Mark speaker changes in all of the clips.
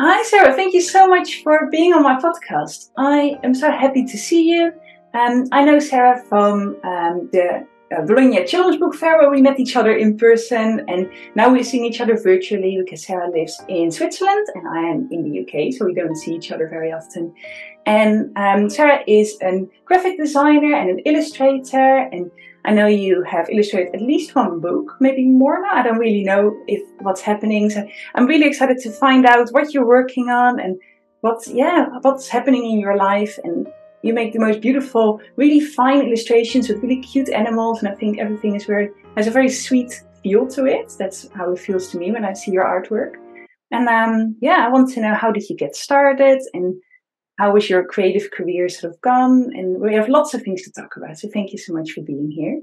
Speaker 1: Hi, Sarah. Thank you so much for being on my podcast. I am so happy to see you. I know Sarah from the Bologna Children's Book Fair, where we met each other in person, and now we're seeing each other virtually because Sarah lives in Switzerland and I am in the UK, so we don't see each other very often. And Sarah is a graphic designer and an illustrator, and I know you have illustrated at least one book, maybe more now. I don't really know what's happening. So I'm really excited to find out what you're working on and what's happening in your life. And you make the most beautiful, really fine illustrations with really cute animals. And I think everything has a very sweet feel to it. That's how it feels to me when I see your artwork. And I want to know, how did you get started and how was your creative career sort of gone? And we have lots of things to talk about, so thank you so much for being here.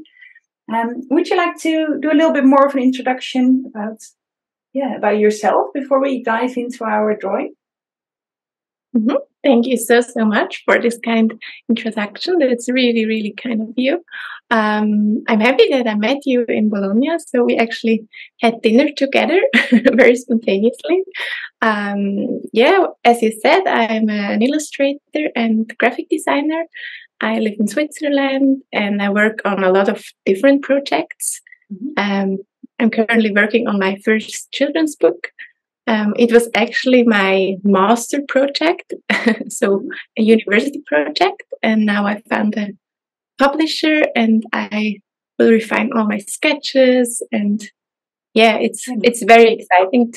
Speaker 1: Would you like to do a little bit more of an introduction about yourself before we dive into our drawing?
Speaker 2: Mm-hmm. Thank you so much for this kind introduction. That's really, really kind of you. I'm happy that I met you in Bologna. So we actually had dinner together very spontaneously. As you said, I'm an illustrator and graphic designer. I live in Switzerland and I work on a lot of different projects. Mm-hmm. I'm currently working on my first children's book. It was actually my master project, so a university project, and now I found a publisher and I will refine all my sketches, and it's very exciting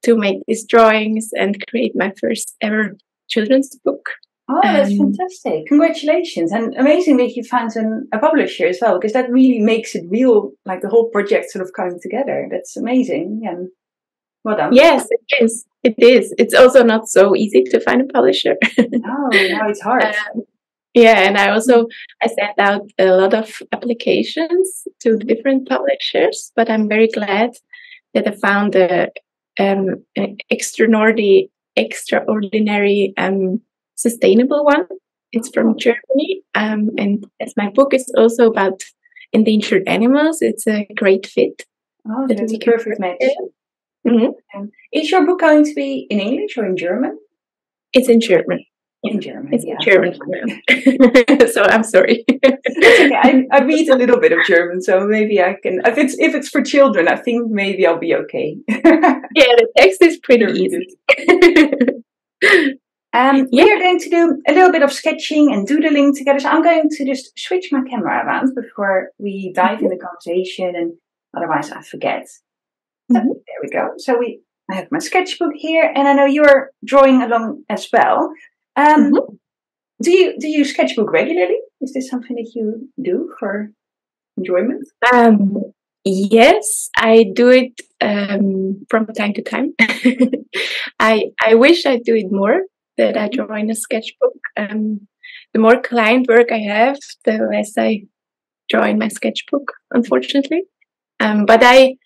Speaker 2: to make these drawings and create my first ever children's book.
Speaker 1: Oh, that's fantastic. Congratulations. And amazing that you found a publisher as well, because that really makes it real, like the whole project sort of coming together. That's amazing. And well done.
Speaker 2: Yes, it is. It is. It's also not so easy to find a publisher.
Speaker 1: No, it's hard.
Speaker 2: And I sent out a lot of applications to different publishers, but I'm very glad that I found an extraordinary sustainable one. It's from Germany, and as my book is also about endangered animals, it's a great fit.
Speaker 1: Oh, that's a perfect match. Mm-hmm. Is your book going to be in English or in German?
Speaker 2: It's in German.
Speaker 1: In German,
Speaker 2: it's in German. So I'm sorry.
Speaker 1: It's okay. I read a little bit of German, so maybe I can. If it's for children, I think maybe I'll be okay.
Speaker 2: The text is pretty easy.
Speaker 1: We are going to do a little bit of sketching and doodling together. So I'm going to just switch my camera around before we dive in the conversation, and otherwise I forget. Mm-hmm. There we go. So I have my sketchbook here, and I know you're drawing along as well. Do you sketchbook regularly? Is this something that you do for enjoyment?
Speaker 2: Yes, I do it from time to time. I wish I do it more, that I draw in a sketchbook. The more client work I have, the less I draw in my sketchbook, unfortunately. But I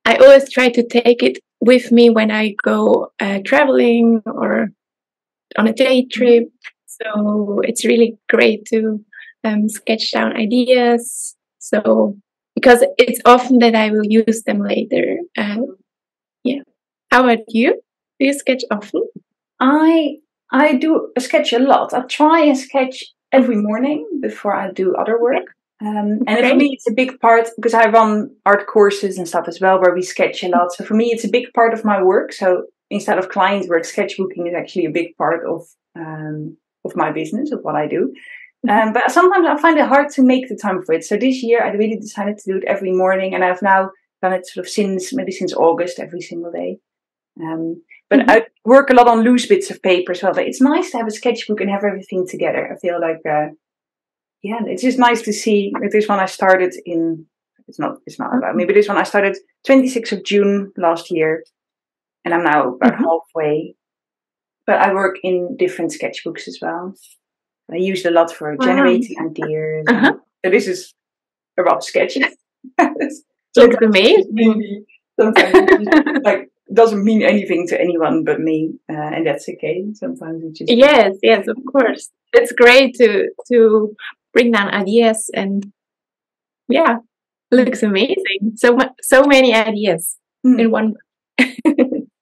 Speaker 2: always try to take it with me when I go traveling or on a day trip. So it's really great to sketch down ideas. So because it's often that I will use them later. How about you? Do you sketch often?
Speaker 1: I do sketch a lot. I try and sketch every morning before I do other work. And for me, it's a big part because I run art courses and stuff as well, where we sketch a lot. So for me, it's a big part of my work. So instead of client work, sketchbooking is actually a big part of my business, of what I do. But sometimes I find it hard to make the time for it. So this year, I really decided to do it every morning, and I've now done it sort of since August, every single day. But I work a lot on loose bits of paper as well. But it's nice to have a sketchbook and have everything together. I feel like. It's just nice to see. This one I started in. It's not about me, but this one I started 26th of June last year, and I'm now about halfway. But I work in different sketchbooks as well. I use it a lot for generating ideas. So this is a rough sketch.
Speaker 2: Looks amazing.
Speaker 1: Sometimes it doesn't mean anything to anyone but me, and that's okay. Sometimes it just
Speaker 2: yes, of course. It's great to bring down ideas, and looks amazing. So many ideas in one.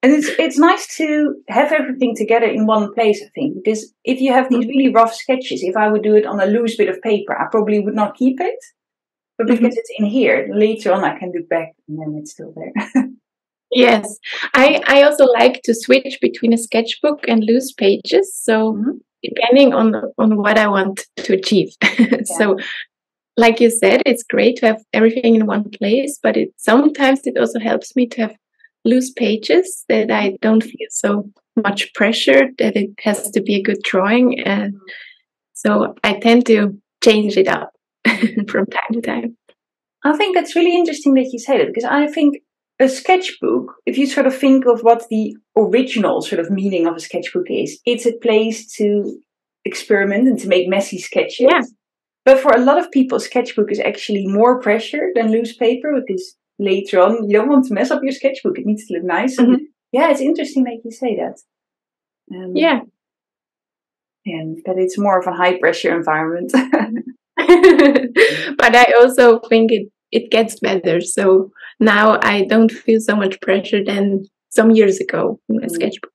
Speaker 1: And it's nice to have everything together in one place, I think, because if you have these really rough sketches, if I would do it on a loose bit of paper, I probably would not keep it. But because it's in here, later on I can look back and then it's still there.
Speaker 2: Yes, I also like to switch between a sketchbook and loose pages. So depending on what I want to achieve. So, like you said, it's great to have everything in one place, but sometimes it also helps me to have loose pages that I don't feel so much pressure that it has to be a good drawing. And so I tend to change it up from time to time.
Speaker 1: I think that's really interesting that you say that, because I think a sketchbook, if you sort of think of what the original sort of meaning of a sketchbook is, it's a place to experiment and to make messy sketches.
Speaker 2: Yeah.
Speaker 1: But for a lot of people, sketchbook is actually more pressure than loose paper, because later on you don't want to mess up your sketchbook. It needs to look nice. Yeah, it's interesting that you say that.
Speaker 2: Yeah.
Speaker 1: And that it's more of a high pressure environment.
Speaker 2: But I also think it gets better. So now I don't feel so much pressure than some years ago in my sketchbook.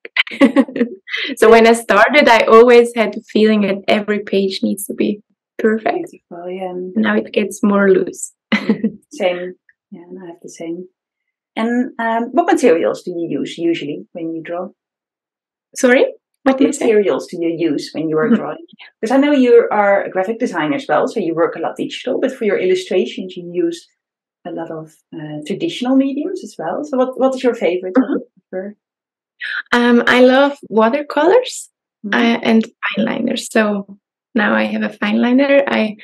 Speaker 2: So when I started, I always had the feeling that every page needs to be perfect.
Speaker 1: Beautiful, yeah.
Speaker 2: Now it gets more loose.
Speaker 1: Same. Yeah, I have the same. And what materials do you use usually when you draw?
Speaker 2: Sorry?
Speaker 1: What materials do you use when you are drawing? Because I know you are a graphic designer as well, so you work a lot digital, but for your illustrations you use a lot of traditional mediums as well. So what is your favorite? What do you prefer?
Speaker 2: I love watercolors and fine liners. So now I have a fine liner. I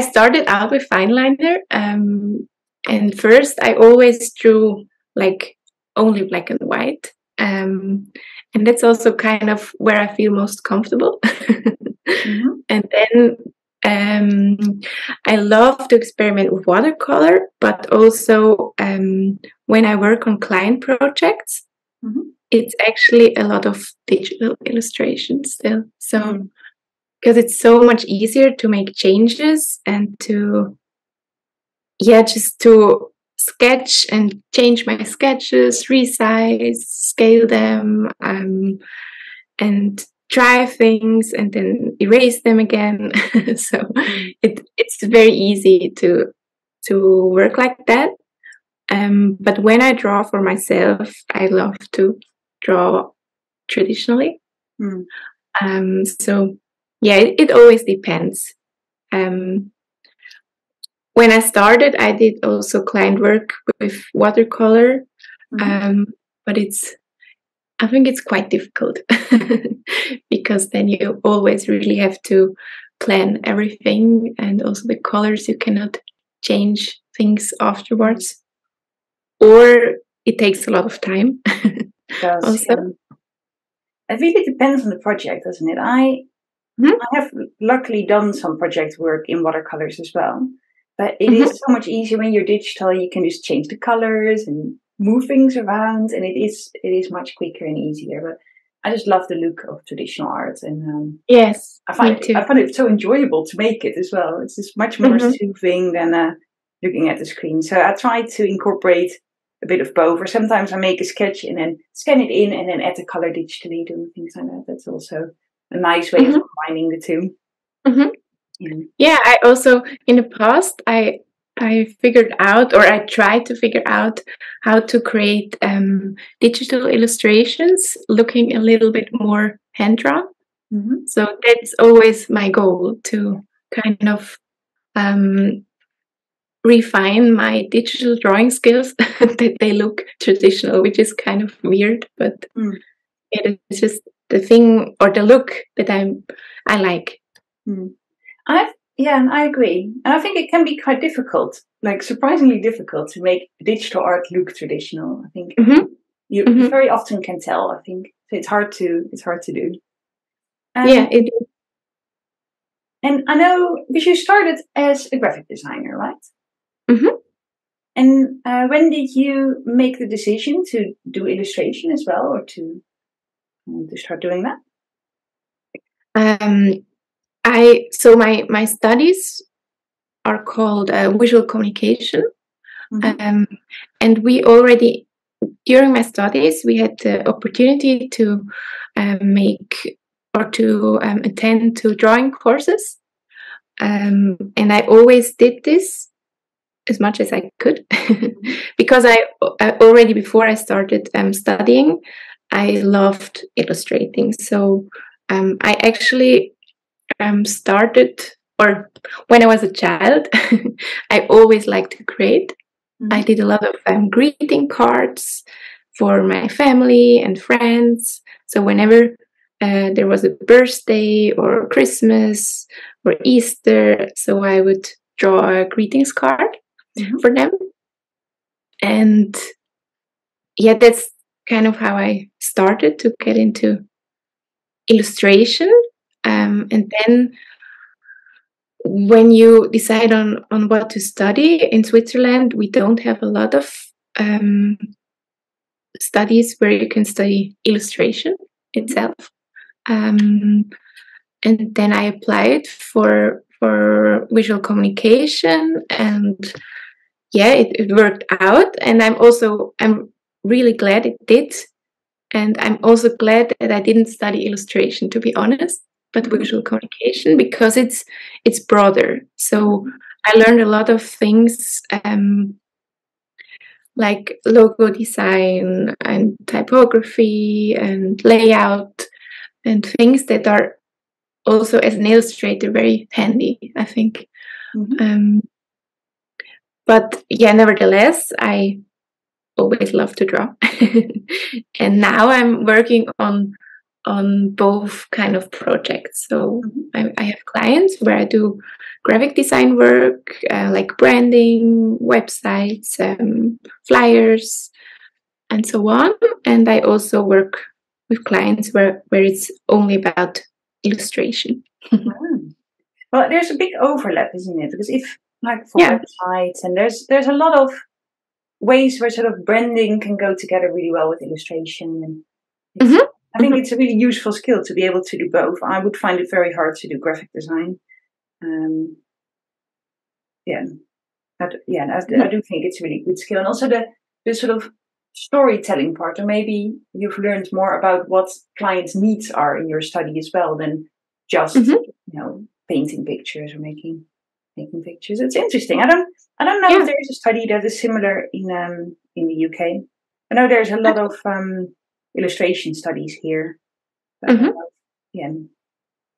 Speaker 2: started out with fine liner, and first I always drew like only black and white. And that's also kind of where I feel most comfortable. And then I love to experiment with watercolor, but also when I work on client projects, it's actually a lot of digital illustration still. So because it's so much easier to make changes and to just to sketch and change my sketches, resize, scale them, and try things and then erase them again. So it's very easy to work like that. But when I draw for myself, I love to draw traditionally. So yeah, it always depends. When I started, I did also client work with watercolor, but I think it's quite difficult because then you always really have to plan everything, and also the colors, you cannot change things afterwards, or it takes a lot of time.
Speaker 1: It really depends on the project, doesn't it? I have luckily done some project work in watercolors as well. But it is so much easier when you're digital. You can just change the colors and move things around, and it is much quicker and easier. But I just love the look of traditional art, and
Speaker 2: yes,
Speaker 1: I find it so enjoyable to make it as well. It's just much more soothing than looking at the screen. So I try to incorporate a bit of both. Or sometimes I make a sketch and then scan it in, and then add the color digitally, doing things like that. That's also a nice way of combining the two.
Speaker 2: Yeah, I also in the past I figured out, or I tried to figure out how to create digital illustrations looking a little bit more hand-drawn. So that's always my goal, to kind of refine my digital drawing skills that they look traditional, which is kind of weird, but it is just the thing or the look that I like.
Speaker 1: And I agree. And I think it can be quite difficult, like surprisingly difficult, to make digital art look traditional. I think you very often can tell. I think so it's hard to do.
Speaker 2: Yeah, it is.
Speaker 1: And I know because you started as a graphic designer, right? And when did you make the decision to do illustration as well, or to start doing that?
Speaker 2: So my studies are called visual communication, and we already during my studies, we had the opportunity to make or to attend to drawing courses. And I always did this as much as I could because I already before I started studying, I loved illustrating. So I actually started, or when I was a child, I always liked to create. I did a lot of greeting cards for my family and friends. So whenever there was a birthday or Christmas or Easter, so I would draw a greetings card for them. And yeah, that's kind of how I started to get into illustration. And then when you decide on what to study in Switzerland, we don't have a lot of studies where you can study illustration itself. And then I applied for visual communication, and yeah, it worked out. And I'm really glad it did. And I'm also glad that I didn't study illustration, to be honest, but visual communication, because it's broader. So I learned a lot of things like logo design and typography and layout and things that are also, as an illustrator, very handy, I think. But yeah, nevertheless, I always love to draw. And now I'm working on both kind of projects. So I have clients where I do graphic design work, like branding, websites, flyers, and so on. And I also work with clients where it's only about illustration.
Speaker 1: Well, there's a big overlap, isn't it? Because if, like, for websites, and there's a lot of ways where sort of branding can go together really well with illustration. And I think it's a really useful skill to be able to do both. I would find it very hard to do graphic design. I do think it's a really good skill. And also the sort of storytelling part, or maybe you've learned more about what clients' needs are in your study as well than just painting pictures or making pictures. It's interesting. I don't know if there is a study that is similar in the UK. I know there's a lot of illustration studies here.
Speaker 2: Yeah,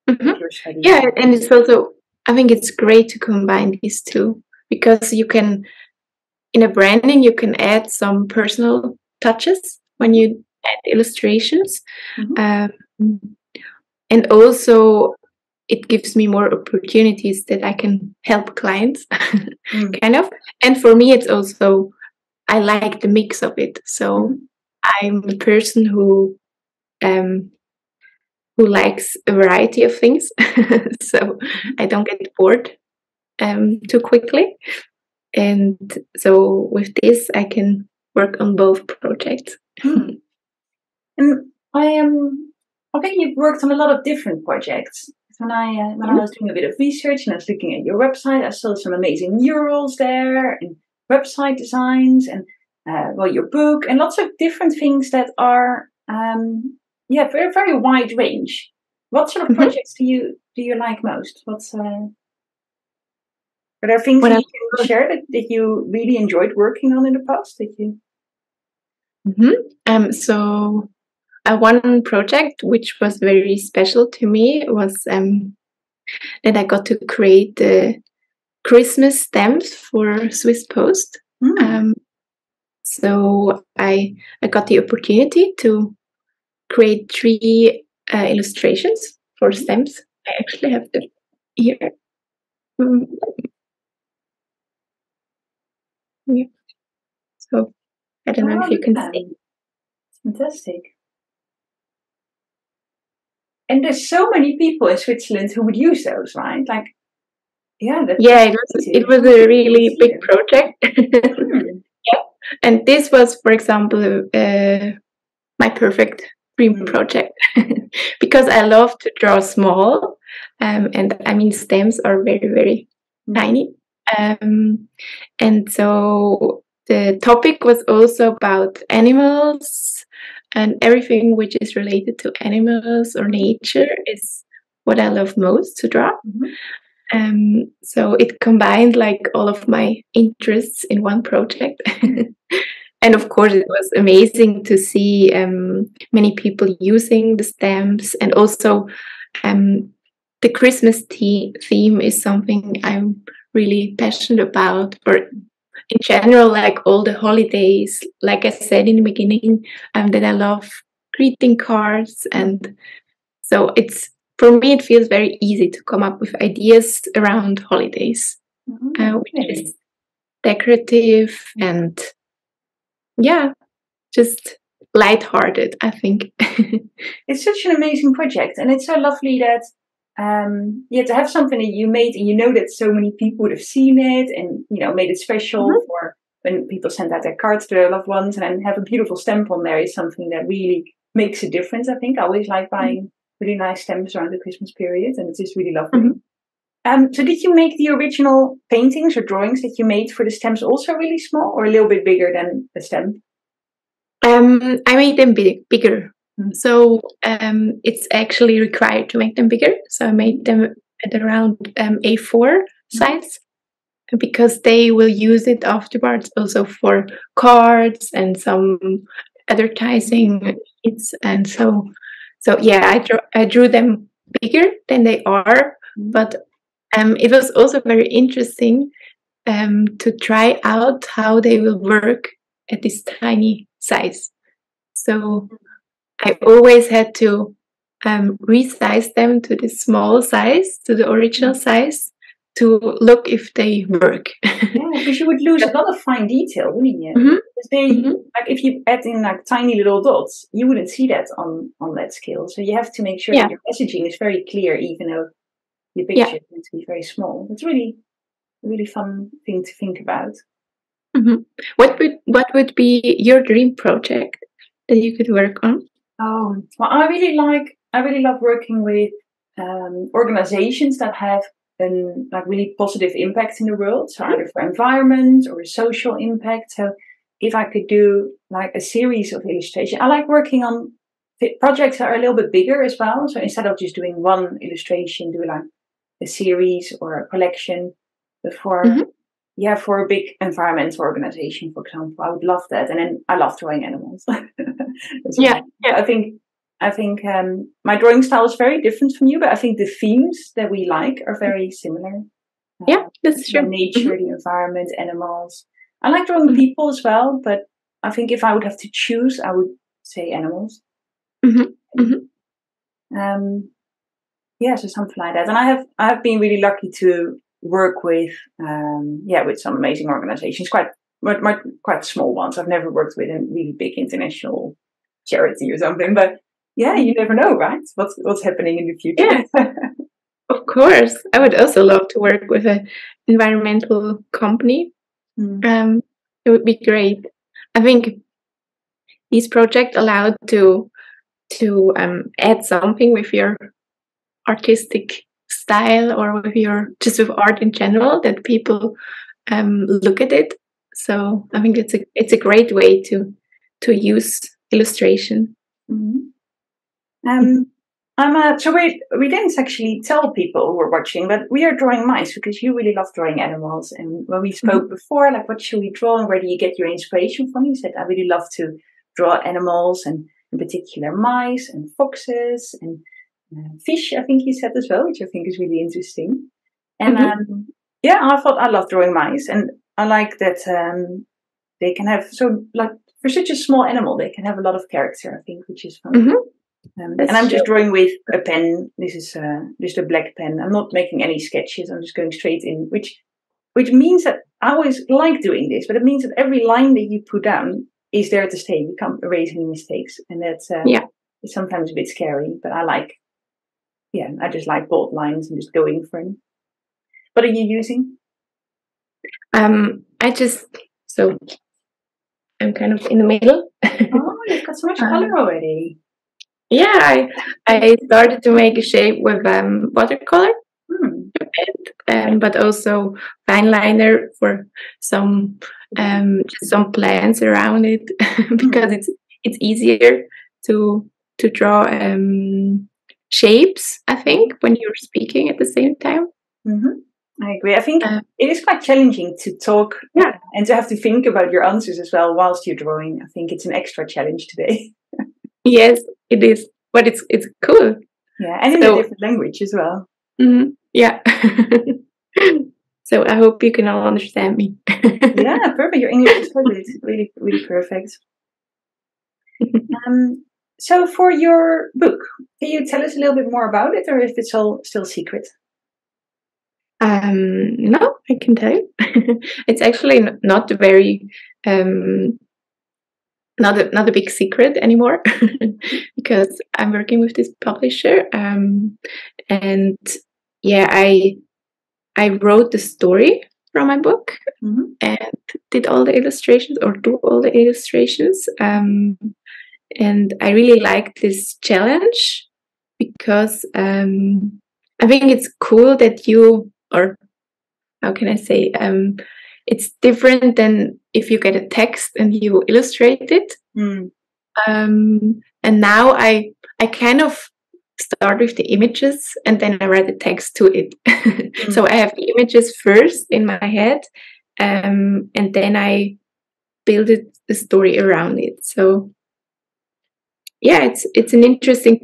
Speaker 2: and it's also, I think it's great to combine these two, because you can, in a branding, you can add some personal touches when you add illustrations. And also it gives me more opportunities that I can help clients, kind of. And for me, it's also, I like the mix of it. So I'm a person who likes a variety of things. So I don't get bored too quickly. And so with this, I can work on both projects.
Speaker 1: And I think you've worked on a lot of different projects. When I was doing a bit of research and I was looking at your website, I saw some amazing murals there and website designs and your book and lots of different things that are very, very wide range. What sort of projects do you like most? Are there things that you can share that you really enjoyed working on in the past?
Speaker 2: So one project which was very special to me was that I got to create the Christmas stamps for Swiss Post. So I got the opportunity to create 3 illustrations for stamps. I actually have them here. So I don't know if you can see.
Speaker 1: Fantastic. And there's so many people in Switzerland who would use those, right? Like,
Speaker 2: it was a really big project. And this was, for example, my perfect dream project, because I love to draw small, and I mean stamps are very, very tiny, and so the topic was also about animals, and everything which is related to animals or nature is what I love most to draw. So it combined like all of my interests in one project. And of course, it was amazing to see many people using the stamps, and also the Christmas theme is something I'm really passionate about, or in general, like all the holidays, like I said in the beginning, that I love greeting cards. And so for me, it feels very easy to come up with ideas around holidays, which is decorative and just lighthearted, I think.
Speaker 1: It's such an amazing project, and it's so lovely that to have something that you made and you know that so many people would have seen it and made it special for when people send out their cards to their loved ones, and then have a beautiful stamp on there is something that really makes a difference. I think I always like buying really nice stamps around the Christmas period, and it's just really lovely. So did you make the original paintings or drawings that you made for the stamps also really small, or a little bit bigger than the stamp?
Speaker 2: I made them bigger. So it's actually required to make them bigger. So I made them at around A4 size, because they will use it afterwards also for cards and some advertising needs. And so I drew them bigger than they are. But it was also very interesting to try out how they will work at this tiny size. So I always had to resize them to the small size, to the original size, to look if they work.
Speaker 1: Yeah, because you would lose a lot of fine detail, wouldn't you? Because like if you add in like tiny little dots, you wouldn't see that on that scale. So you have to make sure that your messaging is very clear, even though your picture is meant to be very small. It's really a really fun thing to think about.
Speaker 2: What would be your dream project that you could work on?
Speaker 1: Oh, well, I really love working with organizations that have really positive impact in the world. So either for environment or a social impact. So if I could do like a series of illustrations, I like working on projects that are a little bit bigger as well. So instead of just doing one illustration, do like a series or a collection. But for a big environmental organization, for example, I would love that. And then I love drawing animals. I think my drawing style is very different from you, but I think the themes that we like are very similar.
Speaker 2: That's true.
Speaker 1: Nature, the environment, animals. I like drawing people as well, but I think if I would have to choose, I would say animals. So something like that. And I have been really lucky to work with some amazing organizations, quite small ones. I've never worked with a really big international charity or something, but you never know, right? What's happening in the future?
Speaker 2: Of course, I would also love to work with an environmental company. It would be great. I think this project allowed to add something with your artistic style, or with art in general, that people look at it. So I think it's a great way to use illustration.
Speaker 1: So we didn't actually tell people who were watching, but we are drawing mice because you really love drawing animals. And when we spoke before, like, what should we draw and where do you get your inspiration from? You said, I really love to draw animals, and in particular mice and foxes and fish, I think you said as well, which I think is really interesting. And I thought I love drawing mice, and I like that they can have, so like for such a small animal, they can have a lot of character, I think, which is fun. And I'm just drawing with a pen. This is just a black pen. I'm not making any sketches. I'm just going straight in, which means that I always like doing this, but it means that every line that you put down is there to stay. You can't erase any mistakes, and that's it's sometimes a bit scary. But I just like bold lines and just going for them. What are you using?
Speaker 2: I'm kind of in the middle.
Speaker 1: Oh, you've got so much color already.
Speaker 2: Yeah, I started to make a shape with watercolor, but also fine liner for some just some plans around it because it's easier to draw shapes, I think, when you're speaking at the same time.
Speaker 1: I agree. I think it is quite challenging to talk and to have to think about your answers as well whilst you're drawing. I think it's an extra challenge today.
Speaker 2: Yes, it is, but it's cool.
Speaker 1: Yeah, and in a different language as well.
Speaker 2: Yeah. So I hope you can all understand me.
Speaker 1: Yeah, perfect. Your English is so good. Really, really perfect. So for your book, can you tell us a little bit more about it, or if it's all still secret?
Speaker 2: No, I can tell you. It's actually not very not a big secret anymore because I'm working with this publisher, and yeah, I wrote the story from my book and did all the illustrations or do all the illustrations, and I really like this challenge because I think it's cool that you, or how can I say, it's different than if you get a text and you illustrate it. And now I kind of start with the images and then I write the text to it. So I have the images first in my head, and then I build the story around it. So yeah, it's an interesting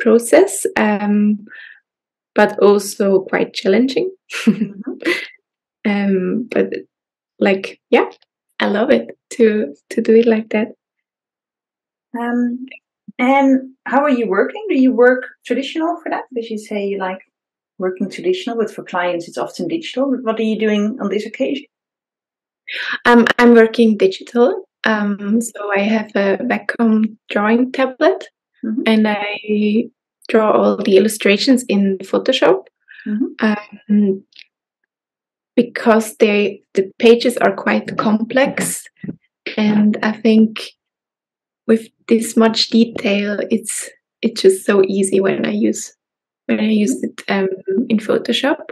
Speaker 2: process, but also quite challenging. But like, yeah, I love it to do it like that.
Speaker 1: And how are you working? Do you work traditional for that? Because you say you like working traditional, but for clients it's often digital. But what are you doing on this occasion?
Speaker 2: I'm working digital. So I have a Wacom drawing tablet, and I draw all the illustrations in Photoshop. Because the pages are quite complex, and I think with this much detail, it's just so easy when I use it in Photoshop.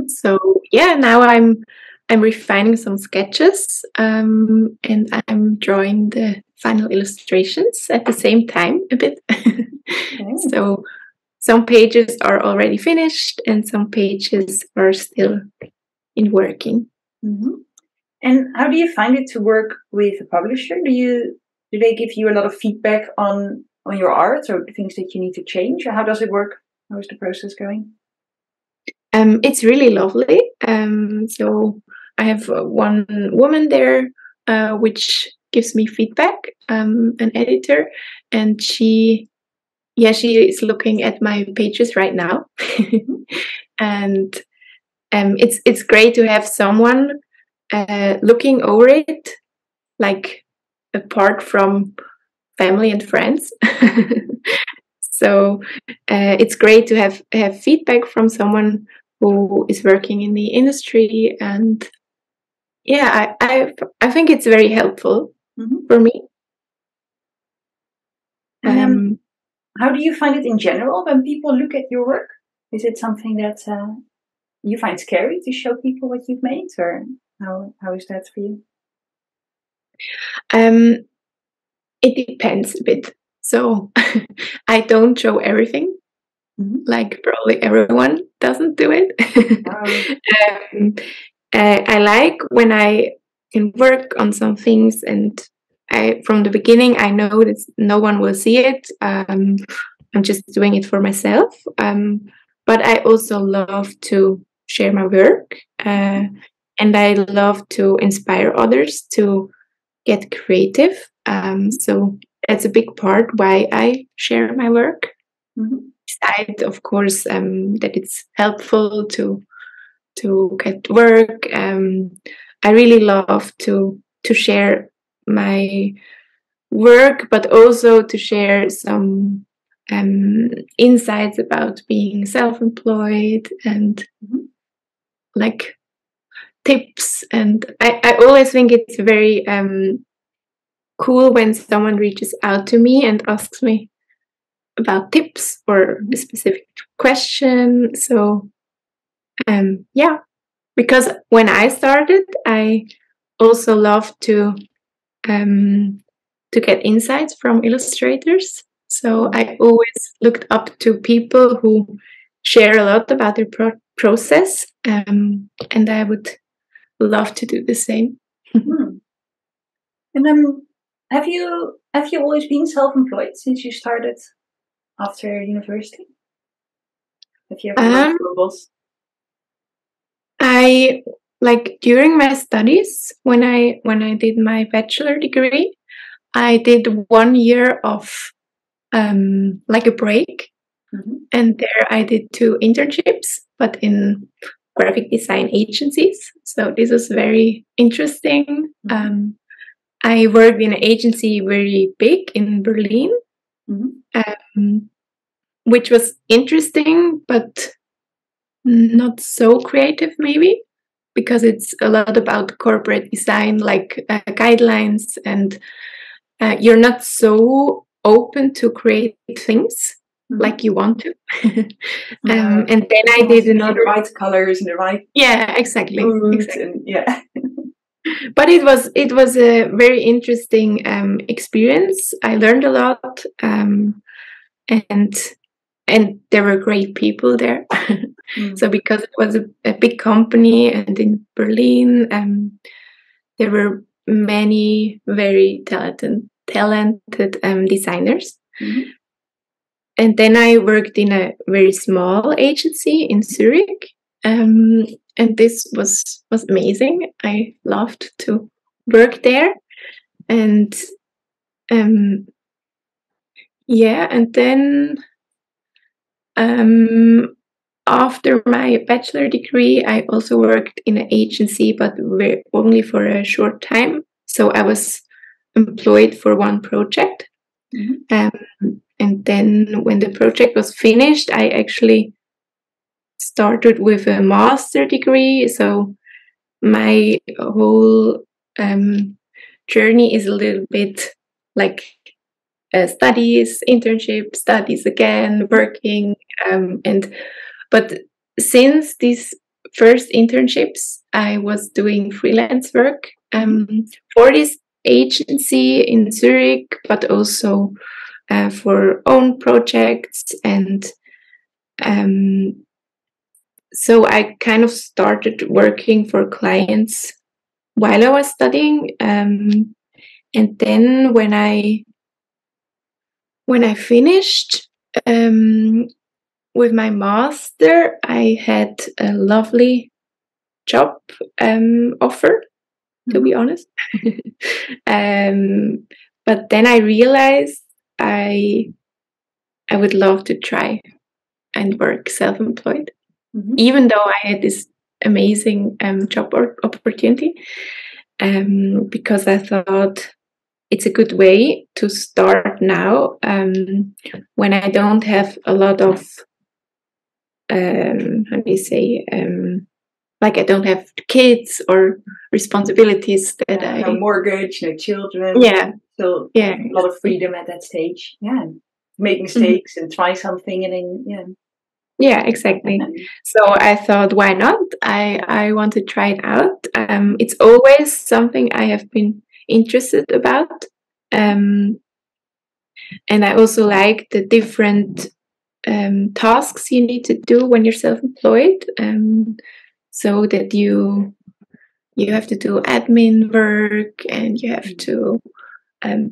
Speaker 2: So yeah, now I'm refining some sketches, and I'm drawing the final illustrations at the same time a bit. So some pages are already finished, and some pages are still in working.
Speaker 1: And how do you find it to work with a publisher? Do they give you a lot of feedback on your art or things that you need to change? Or how does it work? How is the process going?
Speaker 2: It's really lovely. So I have one woman there, which gives me feedback, an editor, and she is looking at my pages right now. And it's great to have someone looking over it, like apart from family and friends. So it's great to have feedback from someone who is working in the industry, and yeah, I think it's very helpful for me.
Speaker 1: How do you find it in general when people look at your work? Is it something that you find scary to show people what you've made, or how is that for you?
Speaker 2: It depends a bit. So I don't show everything. Like probably everyone doesn't do it. I like when I can work on some things, and from the beginning I know that no one will see it. I'm just doing it for myself. But I also love to share my work, and I love to inspire others to get creative. So that's a big part why I share my work. Besides, of course, that it's helpful to get work. I really love to share my work, but also to share some insights about being self-employed and like tips. And I always think it's very cool when someone reaches out to me and asks me about tips or a specific question. So yeah, because when I started, I also love to get insights from illustrators. So I always looked up to people who share a lot about their process, and I would love to do the same.
Speaker 1: And have you always been self-employed since you started after university? Have you ever worked for a boss?
Speaker 2: I during my studies, when I did my bachelor degree, I did 1 year of a break, and there I did 2 internships, but in graphic design agencies. So this was very interesting. I worked in an agency very big in Berlin, which was interesting, but not so creative maybe, because it's a lot about corporate design, guidelines, and you're not so open to create things like you want to. And then I did another
Speaker 1: the right colors and the right
Speaker 2: exactly.
Speaker 1: And,
Speaker 2: but it was a very interesting experience. I learned a lot, and there were great people there. So because it was a big company and in Berlin, there were many very talented designers. And then I worked in a very small agency in Zurich, and this was amazing. I loved to work there, and and then after my bachelor degree, I also worked in an agency, but only for a short time. So I was employed for one project. And then when the project was finished, I actually started with a master degree. So my whole journey is a little bit like studies, internship, studies again, working. But since these first internships, I was doing freelance work for this agency in Zurich, but also for own projects. And so I kind of started working for clients while I was studying. And then when I finished with my master, I had a lovely job offer, to be honest. But then I realized I would love to try and work self-employed, even though I had this amazing job opportunity, because I thought it's a good way to start now, when I don't have a lot of how do you say, I don't have kids or responsibilities that
Speaker 1: no mortgage, no children. So a lot of freedom at that stage. Make mistakes and try something, and then
Speaker 2: exactly. So I thought, why not? I want to try it out. It's always something I have been interested about, and I also like the different tasks you need to do when you're self-employed, so that you have to do admin work, and you have to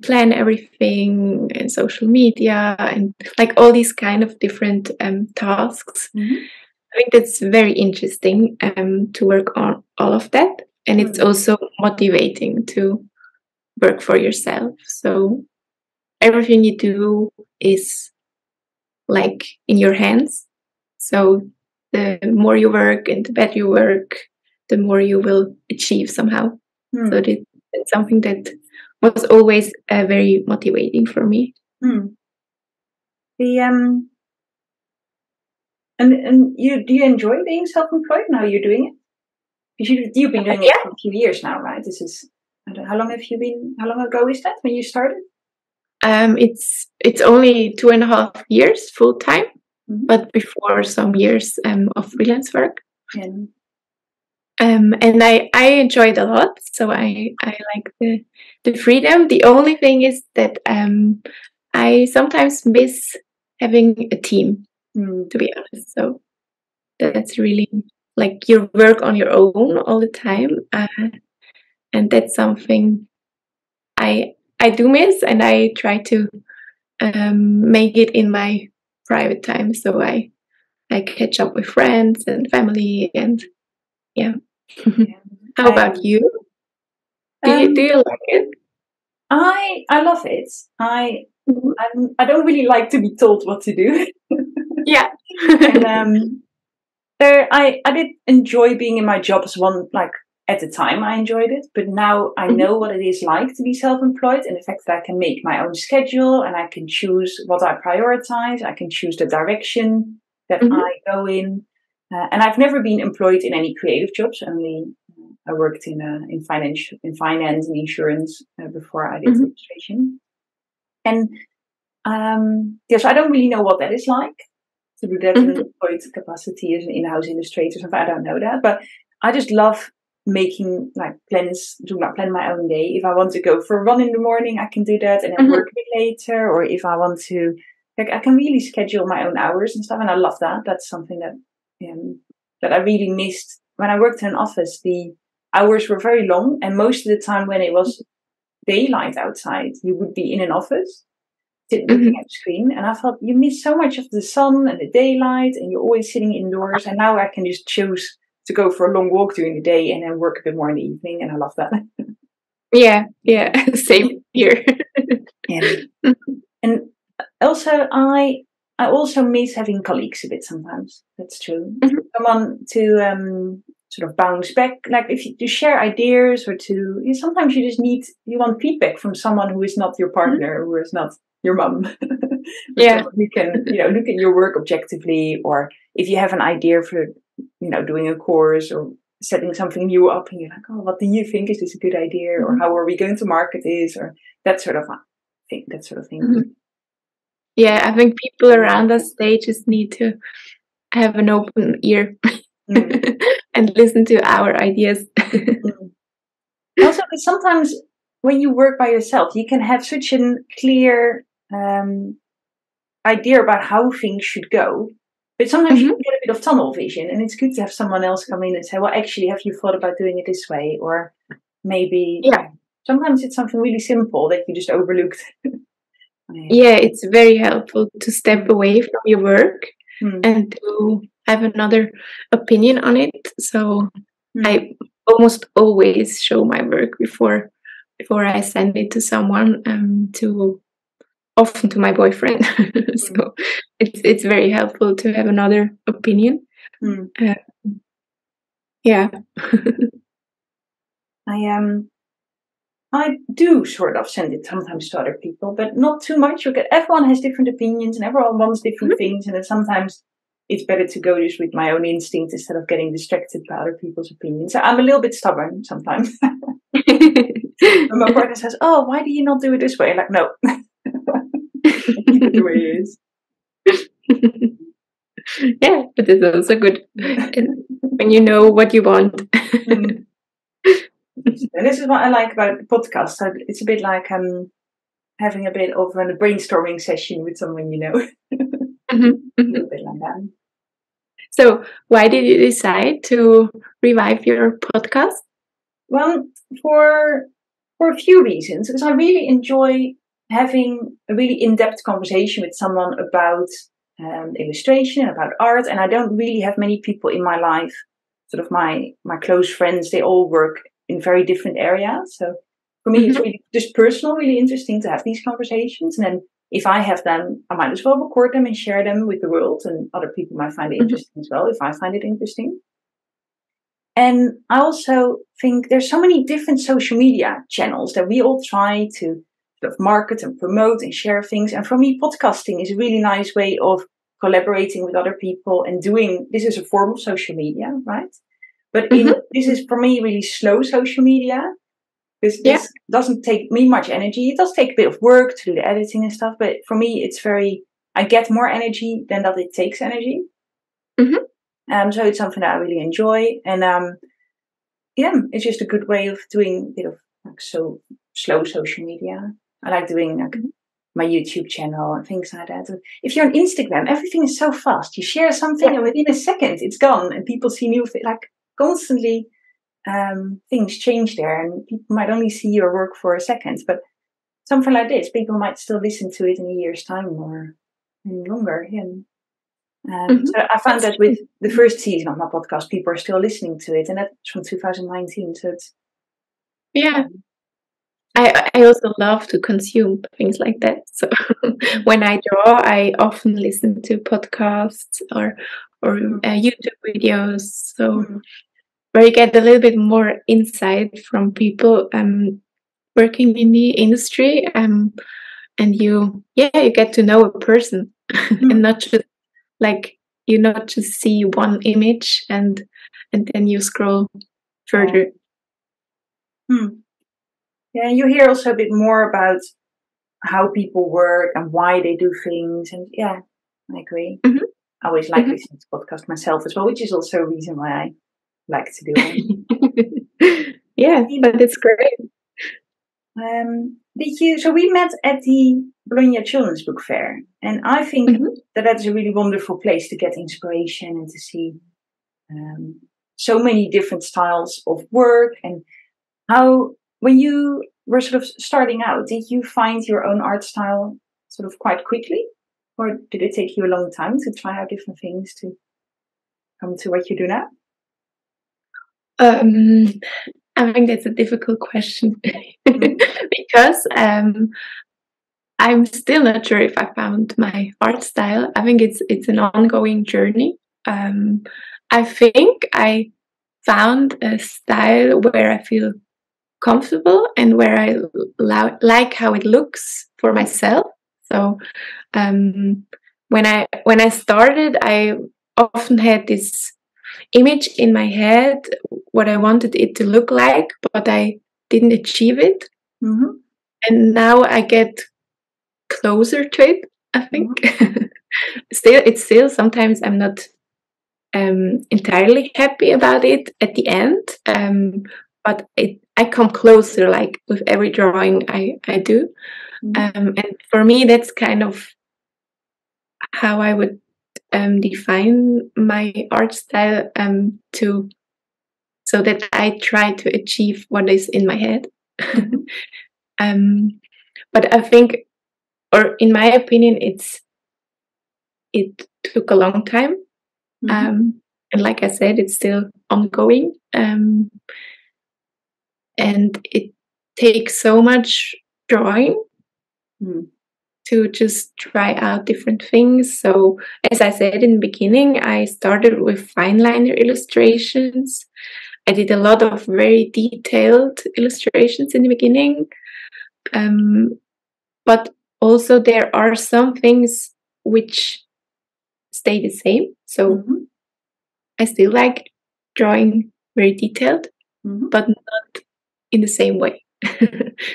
Speaker 2: plan everything, and social media, and all these kind of different tasks. I think that's very interesting to work on all of that, and it's also motivating to work for yourself. So everything you do is in your hands. So the more you work and the better you work, the more you will achieve somehow. So it's something that was always very motivating for me.
Speaker 1: And do you enjoy being self-employed now you're doing it? Because you've been doing it for a few years now, right? This is, how long ago is that when you started?
Speaker 2: It's only 2.5 years full time, but before some years of freelance work. And I enjoy it a lot. So I like the freedom. The only thing is that I sometimes miss having a team, to be honest. So that's really like you work on your own all the time, and that's something I do miss, and I try to make it in my private time. So I catch up with friends and family, and yeah. How about you? Do you like it?
Speaker 1: I love it. I
Speaker 2: Mhm.
Speaker 1: I don't really like to be told what to do.
Speaker 2: Yeah.
Speaker 1: And I did enjoy being in my job as one, like at the time I enjoyed it, but now I
Speaker 2: Mhm.
Speaker 1: know what it is like to be self-employed, and the fact that I can make my own schedule and I can choose what I prioritize. I can choose the direction that
Speaker 2: Mhm.
Speaker 1: I go in. And I've never been employed in any creative jobs. Only I worked in finance and insurance before I did
Speaker 2: Mhm.
Speaker 1: illustration. And so I don't really know what that is like to do that in an
Speaker 2: Mhm.
Speaker 1: employed capacity as an in-house illustrator. So I don't know that, but I just love making like plans, to like plan my own day. If I want to go for a run in the morning, I can do that and then
Speaker 2: Mhm.
Speaker 1: work a bit later. Or if I want to, like, I can really schedule my own hours and stuff, and I love that. That's something that I really missed when I worked in an office. The hours were very long, and most of the time when it was daylight outside, you would be in an office looking
Speaker 2: Mhm.
Speaker 1: at the screen, and I thought you miss so much of the sun and the daylight, and you're always sitting indoors. And now I can just choose to go for a long walk during the day and then work a bit more in the evening, and I love that.
Speaker 2: Yeah, yeah. Same here.
Speaker 1: and and also I also miss having colleagues a bit sometimes. That's true.
Speaker 2: Mhm.
Speaker 1: Someone to sort of bounce back, like if you to share ideas, or to sometimes you want feedback from someone who is not your
Speaker 2: Mhm.
Speaker 1: partner, who is not your mum, but
Speaker 2: Yeah.
Speaker 1: someone who can look at your work objectively, or if you have an idea for doing a course or setting something new up, and you're like, oh, what do you think? Is this a good idea? Or
Speaker 2: Mhm.
Speaker 1: how are we going to market this? Or that sort of thing. That sort of thing.
Speaker 2: Mhm. Yeah, I think people around us, they just need to have an open ear
Speaker 1: Mm.
Speaker 2: and listen to our ideas.
Speaker 1: Mm. Also, because sometimes when you work by yourself, you can have such a clear idea about how things should go. But sometimes you
Speaker 2: Mhm.
Speaker 1: can get a bit of tunnel vision, and it's good to have someone else come in and say, well, actually, have you thought about doing it this way? Or maybe,
Speaker 2: Yeah.
Speaker 1: sometimes it's something really simple that you just overlooked.
Speaker 2: Yeah, it's very helpful to step
Speaker 1: Mm.
Speaker 2: away from your work
Speaker 1: Mm.
Speaker 2: and to have another opinion on it. So
Speaker 1: Mm.
Speaker 2: I almost always show my work before I send it to someone, to often to my boyfriend.
Speaker 1: Mm.
Speaker 2: So it's very helpful to have another opinion.
Speaker 1: Mm.
Speaker 2: Uh, yeah.
Speaker 1: I I do sort of send it sometimes to other people, but not too much. Because everyone has different opinions and everyone wants different things, and then sometimes it's better to go just with my own instinct instead of getting distracted by other people's opinions. So I'm a little bit stubborn sometimes. When my partner says, "Oh, why do you not do it this way?" I'm like, no, keep it the way it is.
Speaker 2: Yeah, but it's also good, and when you know what you want.
Speaker 1: Mm. And this is what I like about the podcast. So it's a bit like having a bit of a brainstorming session with someone you know.
Speaker 2: Mhm,
Speaker 1: A
Speaker 2: mhm.
Speaker 1: little bit like that.
Speaker 2: So, why did you decide to revive your podcast?
Speaker 1: Well, for a few reasons, because I really enjoy having a really in-depth conversation with someone about illustration, about art, and I don't really have many people in my life. Sort of my close friends, they all work in very different areas. So for me, it's
Speaker 2: Mhm,
Speaker 1: really just personal, really interesting to have these conversations. And then if I have them, I might as well record them and share them with the world, and other people might find it
Speaker 2: mhm,
Speaker 1: interesting as well if I find it interesting. And I also think there's so many different social media channels that we all try to sort of market and promote and share things. And for me, podcasting is a really nice way of collaborating with other people and doing this is a form of social media, right? But
Speaker 2: mhm.
Speaker 1: this is for me really slow social media.
Speaker 2: Yeah.
Speaker 1: This doesn't take me much energy. It does take a bit of work to do the editing and stuff, but for me, I get more energy than that it takes energy.
Speaker 2: Mhm,
Speaker 1: So it's something that I really enjoy. And it's just a good way of doing a bit of like so slow social media. I like doing like my YouTube channel and things like that. If you're on Instagram, everything is so fast. You share something and within a second it's gone, and people see new like constantly. Things change there, and people might only see your work for a second, but something like this, people might still listen to it in a year's time or longer. So I found that with the first season of my podcast, people are still listening to it, and that's from 2019. So it's
Speaker 2: I also love to consume things like that. So when I draw, I often listen to podcasts or YouTube videos. So where you get a little bit more insight from people working in the industry, and you get to know a person and not just like you not just see one image and then you scroll further.
Speaker 1: Yeah, you hear also a bit more about how people work and why they do things, and I agree. I always like listening to podcasts myself as well, which is also a reason why I like to do it.
Speaker 2: But it's great.
Speaker 1: So we met at the Bologna Children's Book Fair, and I think that is a really wonderful place to get inspiration and to see so many different styles of work. And how, when you were sort of starting out, did you find your own art style sort of quite quickly, or did it take you a long time to try out different things to come to what you do now?
Speaker 2: I think that's a difficult question because I'm still not sure if I found my art style. I think it's an ongoing journey. I think I found a style where I feel comfortable and where I like how it looks for myself. So when I started, I often had this image in my head what I wanted it to look like, but I didn't achieve it. And now I get closer to it, I think. Still sometimes I'm not entirely happy about it at the end, but I come closer, like with every drawing I do. And for me, that's kind of how I would define my art style, so that I try to achieve what is in my head. But I think, or in my opinion, it took a long time. And like I said, it's still ongoing. And it takes so much drawing to just try out different things. So as I said in the beginning, I started with fine liner illustrations. I did a lot of very detailed illustrations in the beginning. But also there are some things which stay the same. So I still like drawing very detailed, but not in the same way.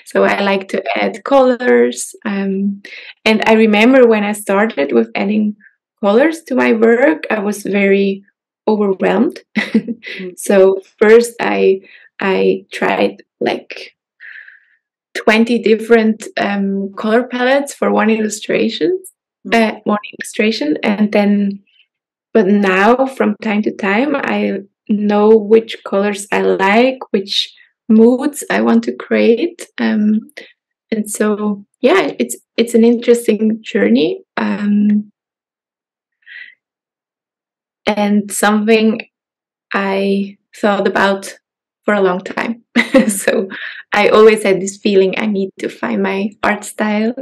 Speaker 2: So I like to add colors. And I remember when I started with adding colors to my work, I was very overwhelmed. So first I tried like 20 different color palettes for one illustration, and then, but now from time to time I know which colors I like, which moods I want to create, and so it's an interesting journey, and something I thought about for a long time. So I always had this feeling I need to find my art style,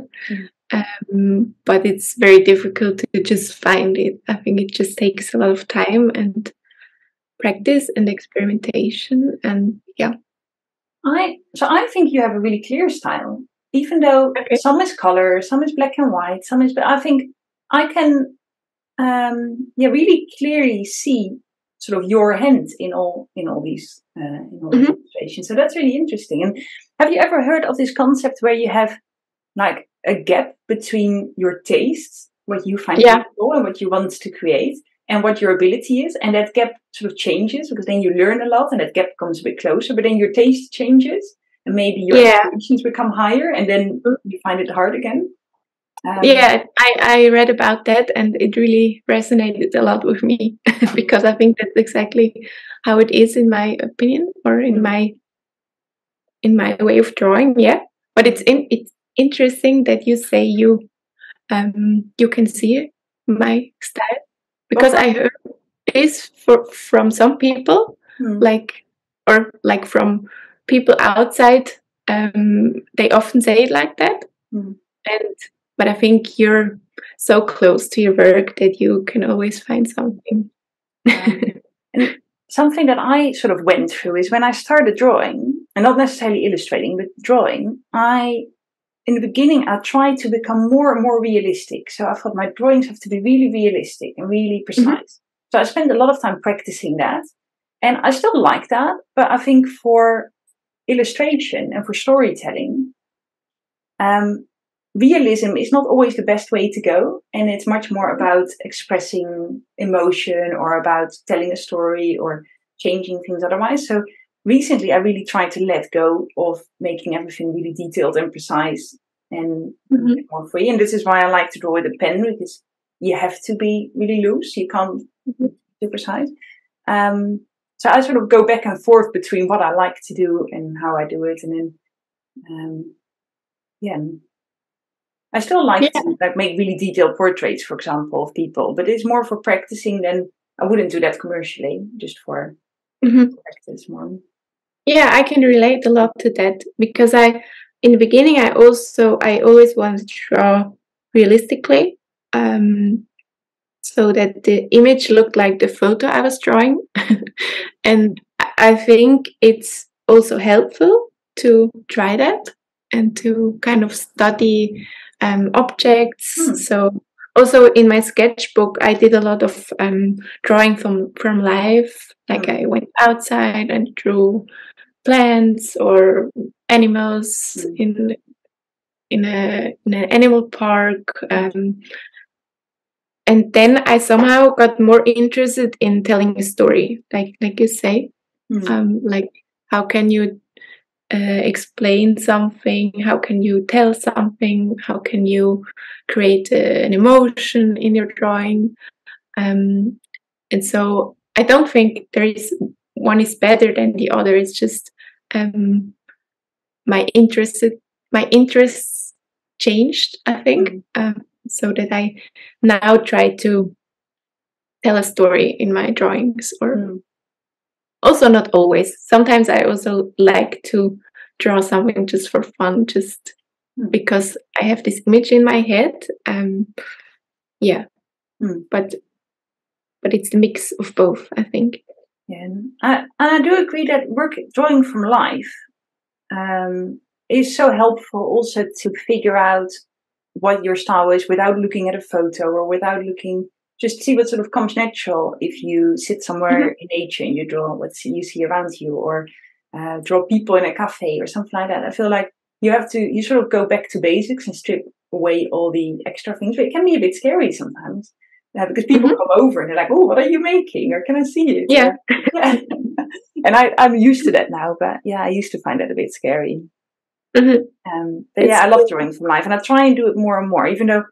Speaker 2: but it's very difficult to just find it. I think it just takes a lot of time and practice and experimentation, and
Speaker 1: I think you have a really clear style, even though some is color, some is black and white, some is. But I think I can, really clearly see sort of your hand in all these illustrations. So that's really interesting. And have you ever heard of this concept where you have like a gap between your tastes, what you find beautiful and what you want to create, and what your ability is, and that gap sort of changes, because then you learn a lot and that gap comes a bit closer, but then your taste changes and maybe your expectations become higher, and then you find it hard again.
Speaker 2: I read about that, and it really resonated a lot with me because I think that's exactly how it is, in my opinion, or in my way of drawing. Yeah, but it's interesting that you say you can see my style, because I heard this from some people, like from people outside. They often say it like that, but I think you're so close to your work that you can always find something.
Speaker 1: And something that I sort of went through is when I started drawing, and not necessarily illustrating, but drawing, in the beginning, I tried to become more and more realistic. So I thought my drawings have to be really realistic and really precise. So I spent a lot of time practicing that. And I still like that. But I think for illustration and for storytelling, realism is not always the best way to go. And it's much more about expressing emotion, or about telling a story, or changing things otherwise. So recently, I really tried to let go of making everything really detailed and precise and more free. And this is why I like to draw with a pen, because you have to be really loose. You can't be too precise. So I sort of go back and forth between what I like to do and how I do it. And then, I still like to make really detailed portraits, for example, of people, but it's more for practicing than I wouldn't do that commercially, just for practice more.
Speaker 2: Yeah, I can relate a lot to that, because in the beginning, I always wanted to draw realistically, so that the image looked like the photo I was drawing. And I think it's also helpful to try that and to kind of study objects. So also in my sketchbook, I did a lot of drawing from life. Like I went outside and drew plants or animals in an animal park. And then I somehow got more interested in telling a story, like you say. Like, how can you explain something? How can you tell something? How can you create an emotion in your drawing? And so I don't think one is better than the other. It's just my interests changed, I think. So that I now try to tell a story in my drawings, or also not always. Sometimes I also like to draw something just for fun, just because I have this image in my head. But it's the mix of both, I think.
Speaker 1: Yeah, and I do agree that drawing from life is so helpful also to figure out what your style is without looking at a photo, or without looking, just see what sort of comes natural if you sit somewhere in nature and you draw what you see around you, or draw people in a cafe or something like that. I feel like you sort of go back to basics and strip away all the extra things, but it can be a bit scary sometimes. Because people come over and they're like, "Oh, what are you making?" or "Can I see it?"
Speaker 2: Yeah.
Speaker 1: And I'm used to that now, but I used to find that a bit scary. But I love drawing from life, and I try and do it more and more, even though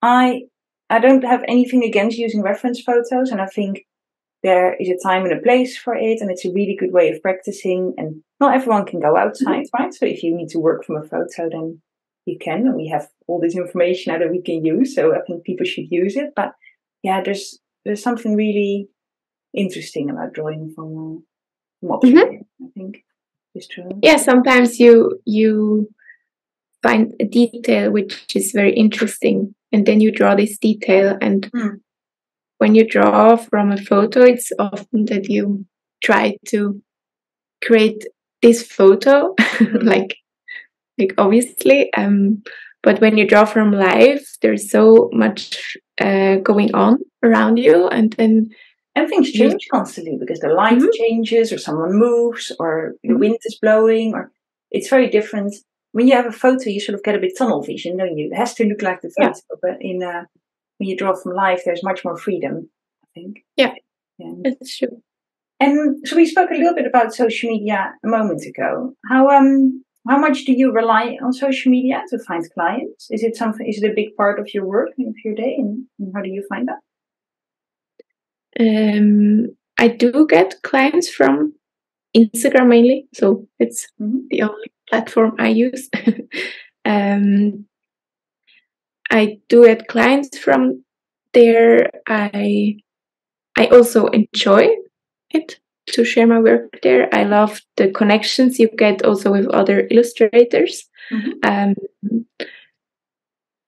Speaker 1: I don't have anything against using reference photos, and I think there is a time and a place for it, and it's a really good way of practicing, and not everyone can go outside, right? So if you need to work from a photo, then you can, and we have all this information now that we can use, so I think people should use it. But there's something really interesting about drawing from objects, I think. It's true.
Speaker 2: Yeah, sometimes you find a detail which is very interesting, and then you draw this detail, and when you draw from a photo, it's often that you try to create this photo like obviously, but when you draw from life, there's so much going on around you, and then
Speaker 1: things change constantly, because the light changes, or someone moves, or the wind is blowing, or it's very different. When you have a photo, you sort of get a bit tunnel vision, don't you? It has to look like the photo, but when you draw from life, there's much more freedom, I think.
Speaker 2: Yeah,
Speaker 1: Yeah.
Speaker 2: that's true.
Speaker 1: And so we spoke a little bit about social media a moment ago. How much do you rely on social media to find clients? Is it a big part of your work and of your day, and how do you find that?
Speaker 2: I do get clients from Instagram mainly, so it's the only platform I use. I do get clients from there. I also enjoy it to share my work there. I love the connections you get also with other illustrators.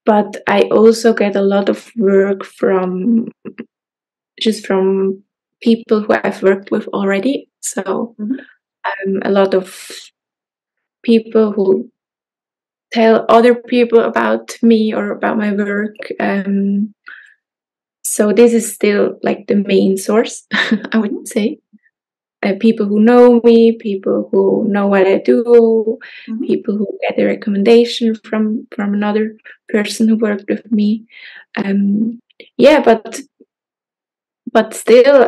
Speaker 2: But I also get a lot of work from people who I've worked with already. So a lot of people who tell other people about me or about my work. So this is still like the main source, I would say. People who know me, people who know what I do, people who get a recommendation from another person who worked with me. Yeah, but still,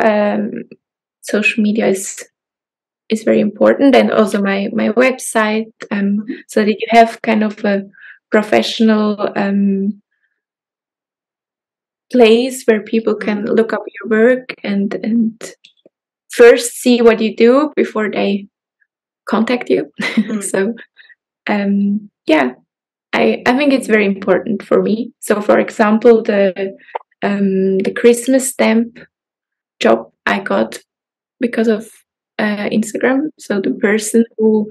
Speaker 2: social media is very important, and also my website, so that you have kind of a professional place where people can look up your work and first see what you do before they contact you. So yeah, I think it's very important for me. So for example, the Christmas stamp job I got because of Instagram. So the person who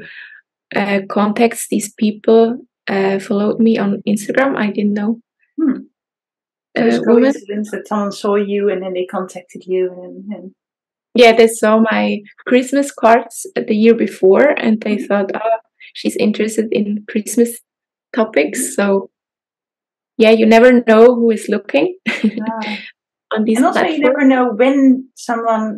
Speaker 2: contacts these people followed me on Instagram. I didn't know.
Speaker 1: It was coincidence that someone saw you and then they contacted you. And
Speaker 2: yeah, they saw my Christmas cards the year before and they thought, oh, she's interested in Christmas topics. So yeah, you never know who is looking on these
Speaker 1: and also
Speaker 2: platforms.
Speaker 1: You never know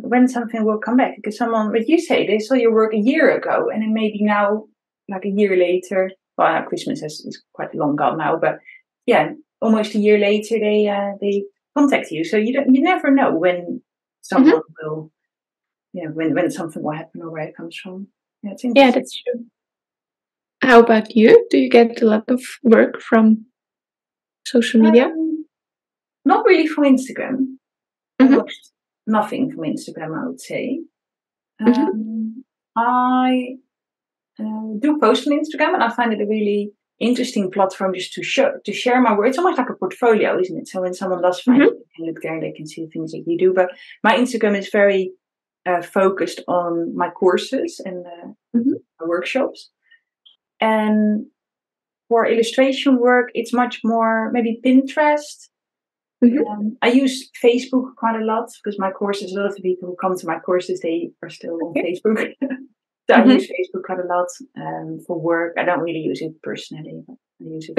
Speaker 1: when something will come back, because someone, what you say, they saw your work a year ago and then maybe now, like a year later, well, Christmas is quite long gone now, but yeah, almost a year later they contact you. So you never know when someone will, when something will happen or where it comes from. Yeah, it's interesting.
Speaker 2: Yeah, that's true. How about you? Do you get a lot of work from social media?
Speaker 1: Not really from Instagram. Almost nothing from Instagram, I would say. I do post on Instagram, and I find it a really interesting platform just to share my work. It's almost like a portfolio, isn't it? So when someone does find it, they can look there and they can see things that you do. But my Instagram is very focused on my courses and my workshops. And for illustration work, it's much more maybe Pinterest. I use Facebook quite a lot because my courses, a lot of the people who come to my courses, they are still on Facebook. So I use Facebook quite a lot for work. I don't really use it personally, but I use it.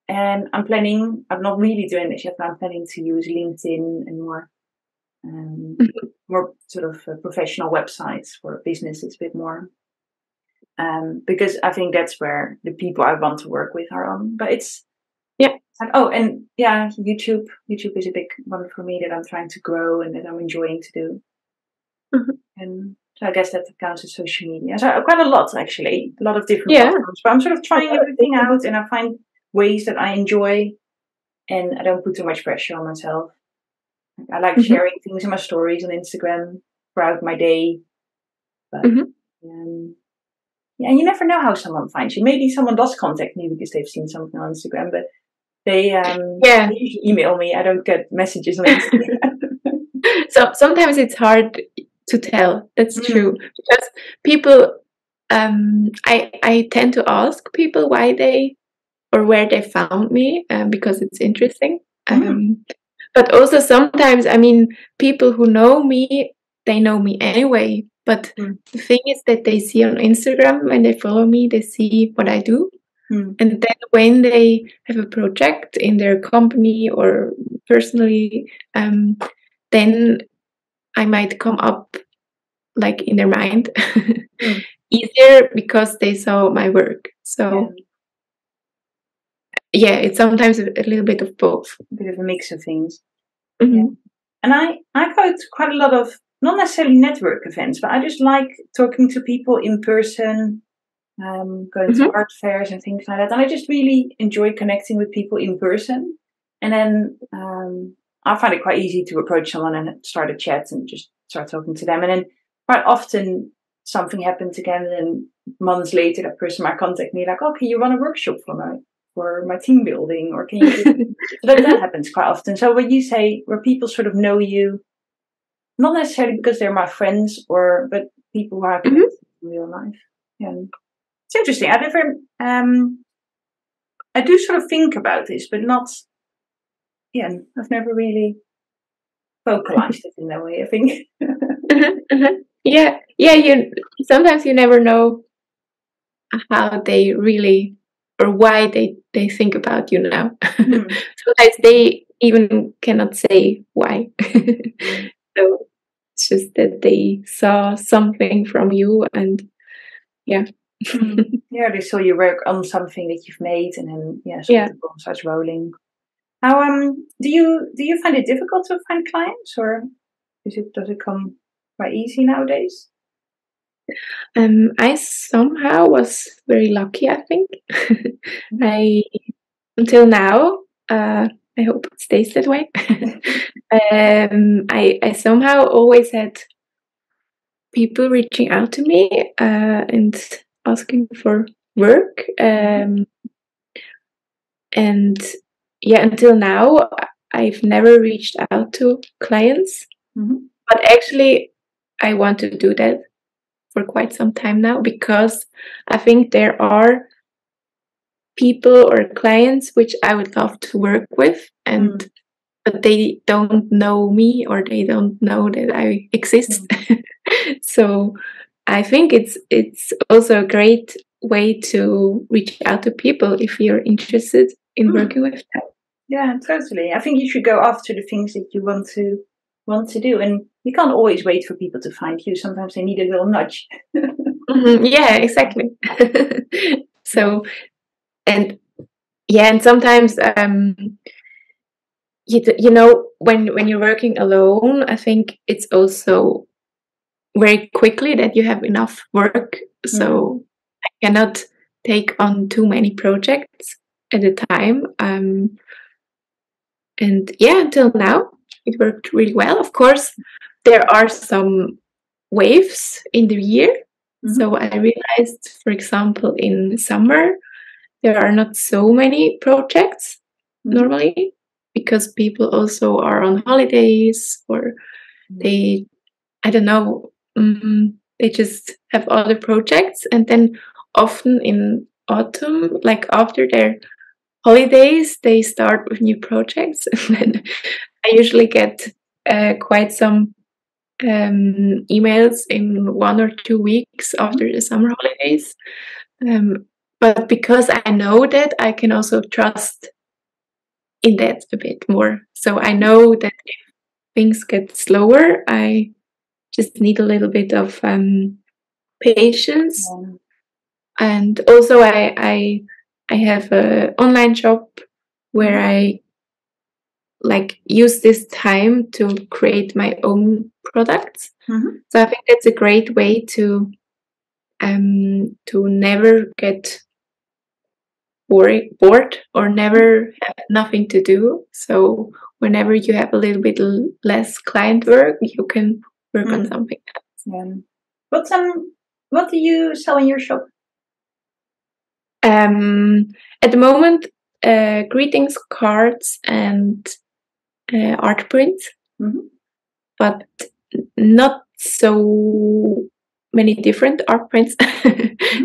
Speaker 1: And I'm not really doing this yet, but I'm planning to use LinkedIn and more sort of professional websites for businesses a bit more. Because I think that's where the people I want to work with are on. But it's YouTube. YouTube is a big one for me that I'm trying to grow and that I'm enjoying to do. And so I guess that counts as social media. So quite a lot, actually. A lot of different platforms. But I'm sort of trying everything out, and I find ways that I enjoy, and I don't put too much pressure on myself. I like sharing things in my stories on Instagram throughout my day. But and you never know how someone finds you. Maybe someone does contact me because they've seen something on Instagram, but they usually email me. I don't get messages on Instagram.
Speaker 2: So sometimes it's hard to tell. That's true, because people, I tend to ask people why they or where they found me, because it's interesting. But also sometimes, I mean, people who know me, they know me anyway. But the thing is that they see on Instagram, when they follow me, they see what I do. And then when they have a project in their company or personally, then I might come up like in their mind easier because they saw my work. So yeah, it's sometimes a little bit of both.
Speaker 1: A bit of a mix of things.
Speaker 2: Mm-hmm.
Speaker 1: And I go to quite a lot of, not necessarily network events, but I just like talking to people in person, going to art fairs and things like that. And I just really enjoy connecting with people in person. And then I find it quite easy to approach someone and start a chat and just start talking to them. And then quite often something happens again, and months later that person might contact me like, "Oh, can you run a workshop for my team building, or can you?" So that happens quite often. So when you say where people sort of know you, not necessarily because they're my friends, but people who are connected in real life. Yeah. It's interesting. I never, I do sort of think about this, but not, I've never really vocalized it in that way, I think.
Speaker 2: Yeah. You sometimes you never know how they really, or why they think about you now. Sometimes they even cannot say why. So it's just that they saw something from you, and yeah.
Speaker 1: Yeah, they saw you work on something that you've made, and then the ball starts rolling. How do you find it difficult to find clients, or does it come quite easy nowadays?
Speaker 2: I somehow was very lucky, I think. I until now, I hope it stays that way. I somehow always had people reaching out to me and asking for work. And until now, I've never reached out to clients. But actually, I want to do that for quite some time now, because I think there are people or clients which I would love to work with, but they don't know me, or they don't know that I exist. So I think it's also a great way to reach out to people if you're interested in working with them.
Speaker 1: Yeah, totally. I think you should go after the things that you want to do, and you can't always wait for people to find you. Sometimes they need a little nudge.
Speaker 2: Yeah, exactly. So, and sometimes you know, when you're working alone, I think it's also very quickly that you have enough work. So I cannot take on too many projects at a time. And until now, it worked really well. Of course, there are some waves in the year. So I realized, for example, in summer, there are not so many projects normally, because people also are on holidays, or they, I don't know, they just have other projects. And then often in autumn, like after their holidays, they start with new projects. And then I usually get quite some emails in 1 or 2 weeks after the summer holidays. But because I know that, I can also trust in that a bit more. So I know that if things get slower, I just need a little bit of patience. And also I have an online shop where I like use this time to create my own products. So I think that's a great way to never get bored or never have nothing to do. So whenever you have a little bit less client work, you can work on something else.
Speaker 1: What do you sell in your shop?
Speaker 2: At the moment, greetings cards and art prints, but not so many different art prints.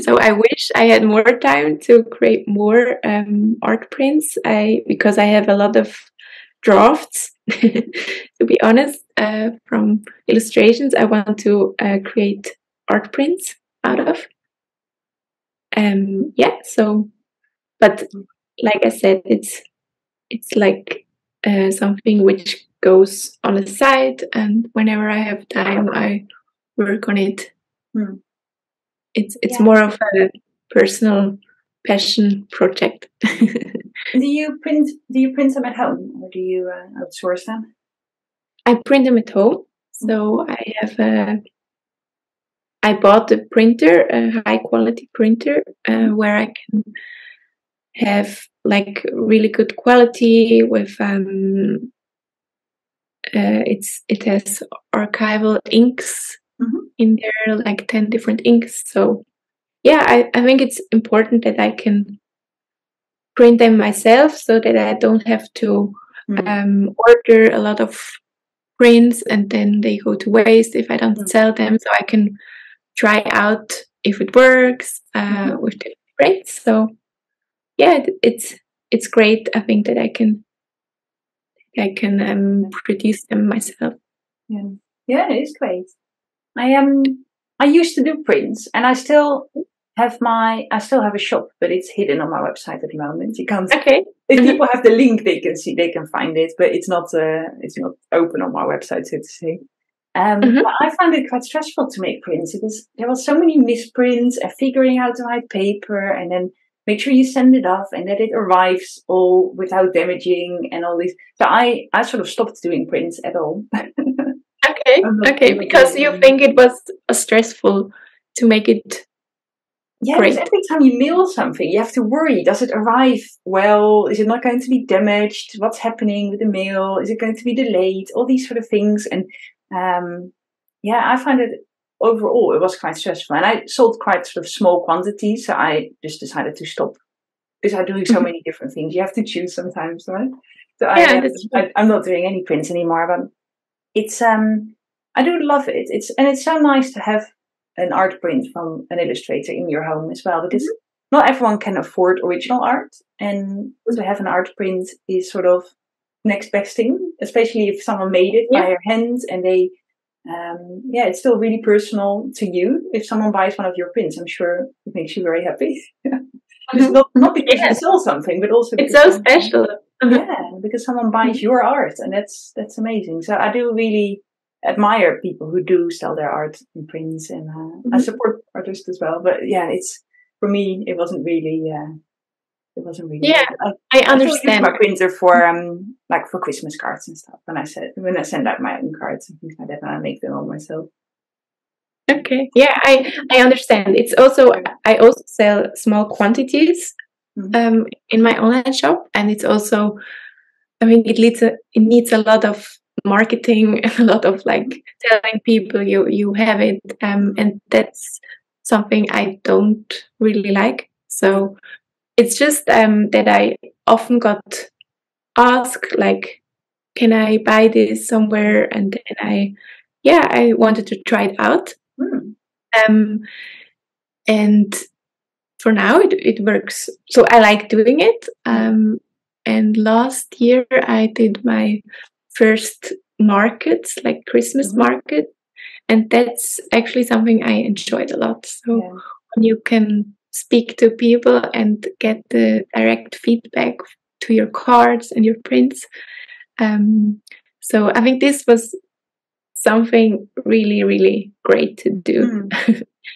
Speaker 2: So I wish I had more time to create more art prints. Because I have a lot of drafts, to be honest, from illustrations I want to create art prints out of. So, but like I said, it's like something which goes on the side, and whenever I have time, I work on it. It's more of a personal passion project.
Speaker 1: Do you print them at home, or do you outsource them?
Speaker 2: I print them at home. So I bought a printer, a high quality printer, where I can have like really good quality with it has archival inks in there, like 10 different inks. So yeah, I think it's important that I can print them myself so that I don't have to order a lot of prints and then they go to waste if I don't sell them. So I can try out if it works with different prints. So yeah, it's great. I think that I can produce them myself.
Speaker 1: Yeah, it is great. I used to do prints, and I still have a shop, but it's hidden on my website at the moment. You can't.
Speaker 2: Okay.
Speaker 1: If people have the link, they can find it, but it's not open on my website, so to say. But I found it quite stressful to make prints because there were so many misprints and figuring out the right paper, and then make sure you send it off and that it arrives all without damaging and all this. So I sort of stopped doing prints at all.
Speaker 2: Okay, because you think it was stressful to make it.
Speaker 1: Yeah, because every time you mail something, you have to worry. Does it arrive well? Is it not going to be damaged? What's happening with the mail? Is it going to be delayed? All these sort of things. And I find it overall, it was quite stressful. And I sold quite sort of small quantities. So I just decided to stop because I'm doing so many different things. You have to choose sometimes, right? So I'm not doing any prints anymore, but it's, I do love it. It's so nice to have an art print from an illustrator in your home as well, because not everyone can afford original art, and to have an art print is sort of next best thing, especially if someone made it by their hands and they it's still really personal to you. If someone buys one of your prints, I'm sure it makes you very happy. It's not because you sell something, but also
Speaker 2: it's so special.
Speaker 1: Because someone buys your art, and that's amazing. So I do really admire people who do sell their art in prints, and I support artists as well. But it's for me, it wasn't really.
Speaker 2: Yeah, I understand.
Speaker 1: I my printer for like for Christmas cards and stuff. When I send out my own cards and things like that, and I make them all myself.
Speaker 2: Okay, yeah, I understand. It's also I also sell small quantities in my online shop, and it's also I think it needs a lot of marketing and a lot of like telling people you have it, and that's something I don't really like. So it's just that I often got asked like, can I buy this somewhere? And then I wanted to try it out. And for now it works. So I like doing it. And last year I did my first markets, like Christmas market. And that's actually something I enjoyed a lot. So when you can speak to people and get the direct feedback to your cards and your prints. So I think this was something really, really great to do.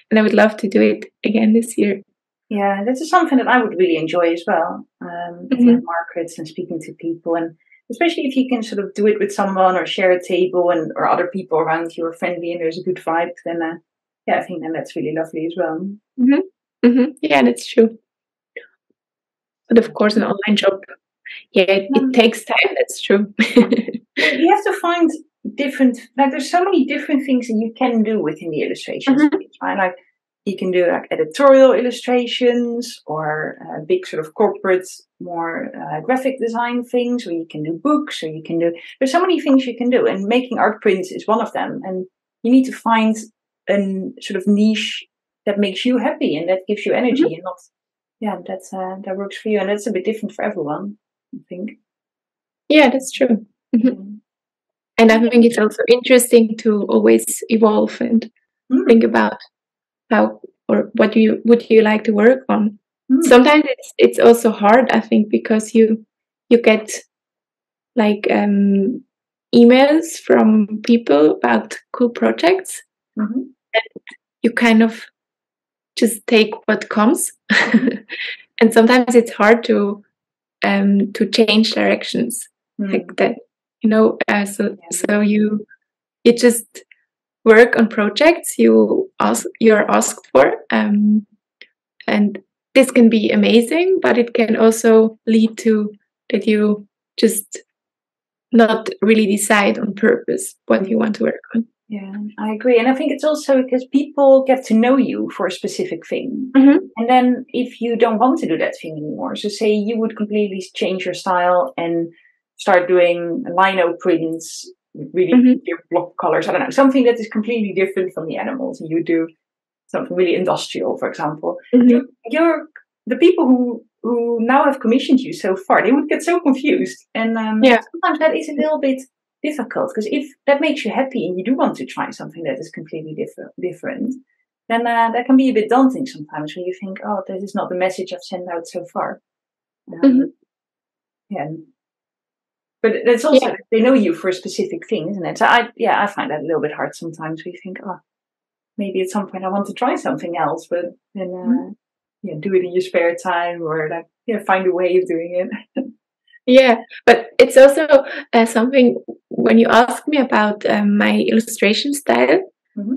Speaker 2: And I would love to do it again this year.
Speaker 1: Yeah, this is something that I would really enjoy as well. Markets and speaking to people, and especially if you can sort of do it with someone or share a table or other people around you are friendly and there's a good vibe, then I think then that's really lovely as well.
Speaker 2: Yeah, that's true. But of course, an online shop, it takes time. That's true.
Speaker 1: You have to find different, like there's so many different things that you can do within the illustrations, right? Like you can do like editorial illustrations or big sort of corporate, more graphic design things, or you can do books, or you can do, there's so many things you can do, and making art prints is one of them. And you need to find a sort of niche that makes you happy and that gives you energy, and not, that works for you. And that's a bit different for everyone, I think.
Speaker 2: Yeah, that's true. And I think it's also interesting to always evolve and think about how or what would you like to work on. Sometimes it's also hard, I think, because you get like emails from people about cool projects, and you kind of just take what comes. And sometimes it's hard to change directions like that. So you just work on projects you're asked for, and this can be amazing, but it can also lead to that you just not really decide on purpose what you want to work on.
Speaker 1: Yeah, I agree. And I think it's also because people get to know you for a specific thing. And then if you don't want to do that thing anymore, so say you would completely change your style and start doing lino prints with really block colors, I don't know, something that is completely different from the animals, and you do something really industrial, for example, the people who now have commissioned you so far, they would get so confused. And sometimes that is a little bit difficult, because if that makes you happy and you do want to try something that is completely different, then that can be a bit daunting sometimes, when you think, oh, this is not the message I've sent out so far. Yeah. But it's also they know you for a specific thing, isn't it? So I find that a little bit hard sometimes, where you think, oh, maybe at some point I want to try something else, but then do it in your spare time, or find a way of doing it.
Speaker 2: Yeah, but it's also something when you ask me about my illustration style.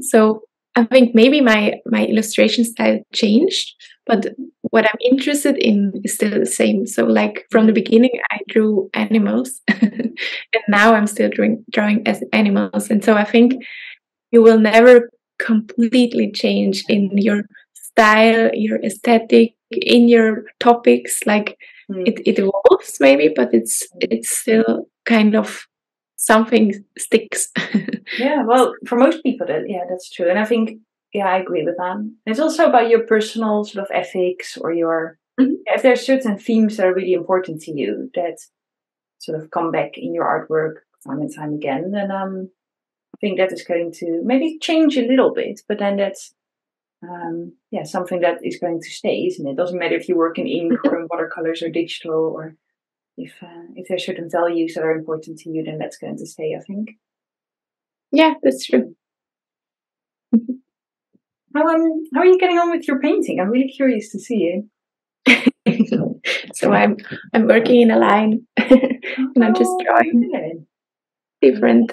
Speaker 2: So I think maybe my illustration style changed, but what I'm interested in is still the same. So like from the beginning, I drew animals, and now I'm still drawing as animals. And so I think you will never completely change in your style, your aesthetic, in your topics. Like it evolves maybe, but it's still kind of something sticks.
Speaker 1: Yeah, well, for most people, that's true. And I think, I agree with that. It's also about your personal sort of ethics, or your, if there are certain themes that are really important to you that sort of come back in your artwork time and time again, then I think that is going to maybe change a little bit, but then that's something that is going to stay, isn't it? It doesn't matter if you work in ink or in watercolors or digital, or if there are certain values that are important to you, then that's going to stay, I think.
Speaker 2: Yeah, that's true.
Speaker 1: How are you getting on with your painting? I'm really curious to see it.
Speaker 2: So I'm working in a line, and I'm just drawing different.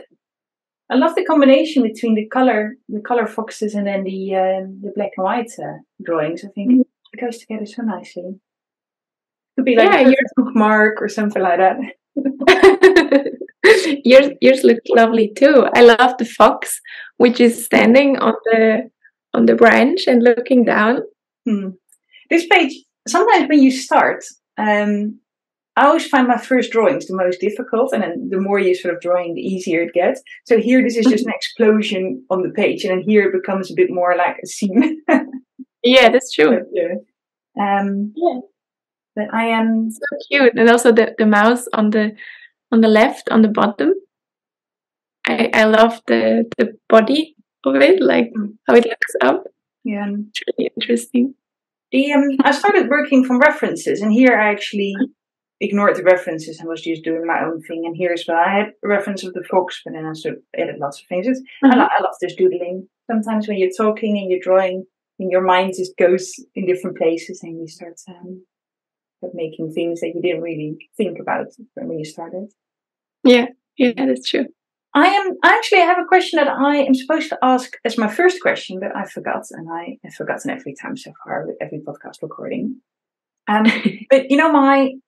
Speaker 1: I love the combination between the color foxes, and then the black and white drawings. I think it goes together so nicely. Could be like a bookmark or something like that.
Speaker 2: Yours look lovely too. I love the fox, which is standing on the branch and looking down.
Speaker 1: This page, sometimes when you start, I always find my first drawings the most difficult, and then the more you sort of drawing, the easier it gets. So here, this is just an explosion on the page, and then here it becomes a bit more like a scene.
Speaker 2: Yeah, that's true.
Speaker 1: But I am
Speaker 2: so cute, and also the mouse on the left, on the bottom. I love the body of it, like how it looks up.
Speaker 1: Yeah,
Speaker 2: it's really interesting.
Speaker 1: I started working from references, and here I actually ignored the references and was just doing my own thing. And here as well, I had a reference of the fox, but then I sort of added lots of things. I love this doodling. Sometimes when you're talking and you're drawing, and your mind just goes in different places, and you start making things that you didn't really think about when you started.
Speaker 2: Yeah, that's true.
Speaker 1: I actually have a question that I am supposed to ask as my first question, but I forgot, and I have forgotten every time so far with every podcast recording. But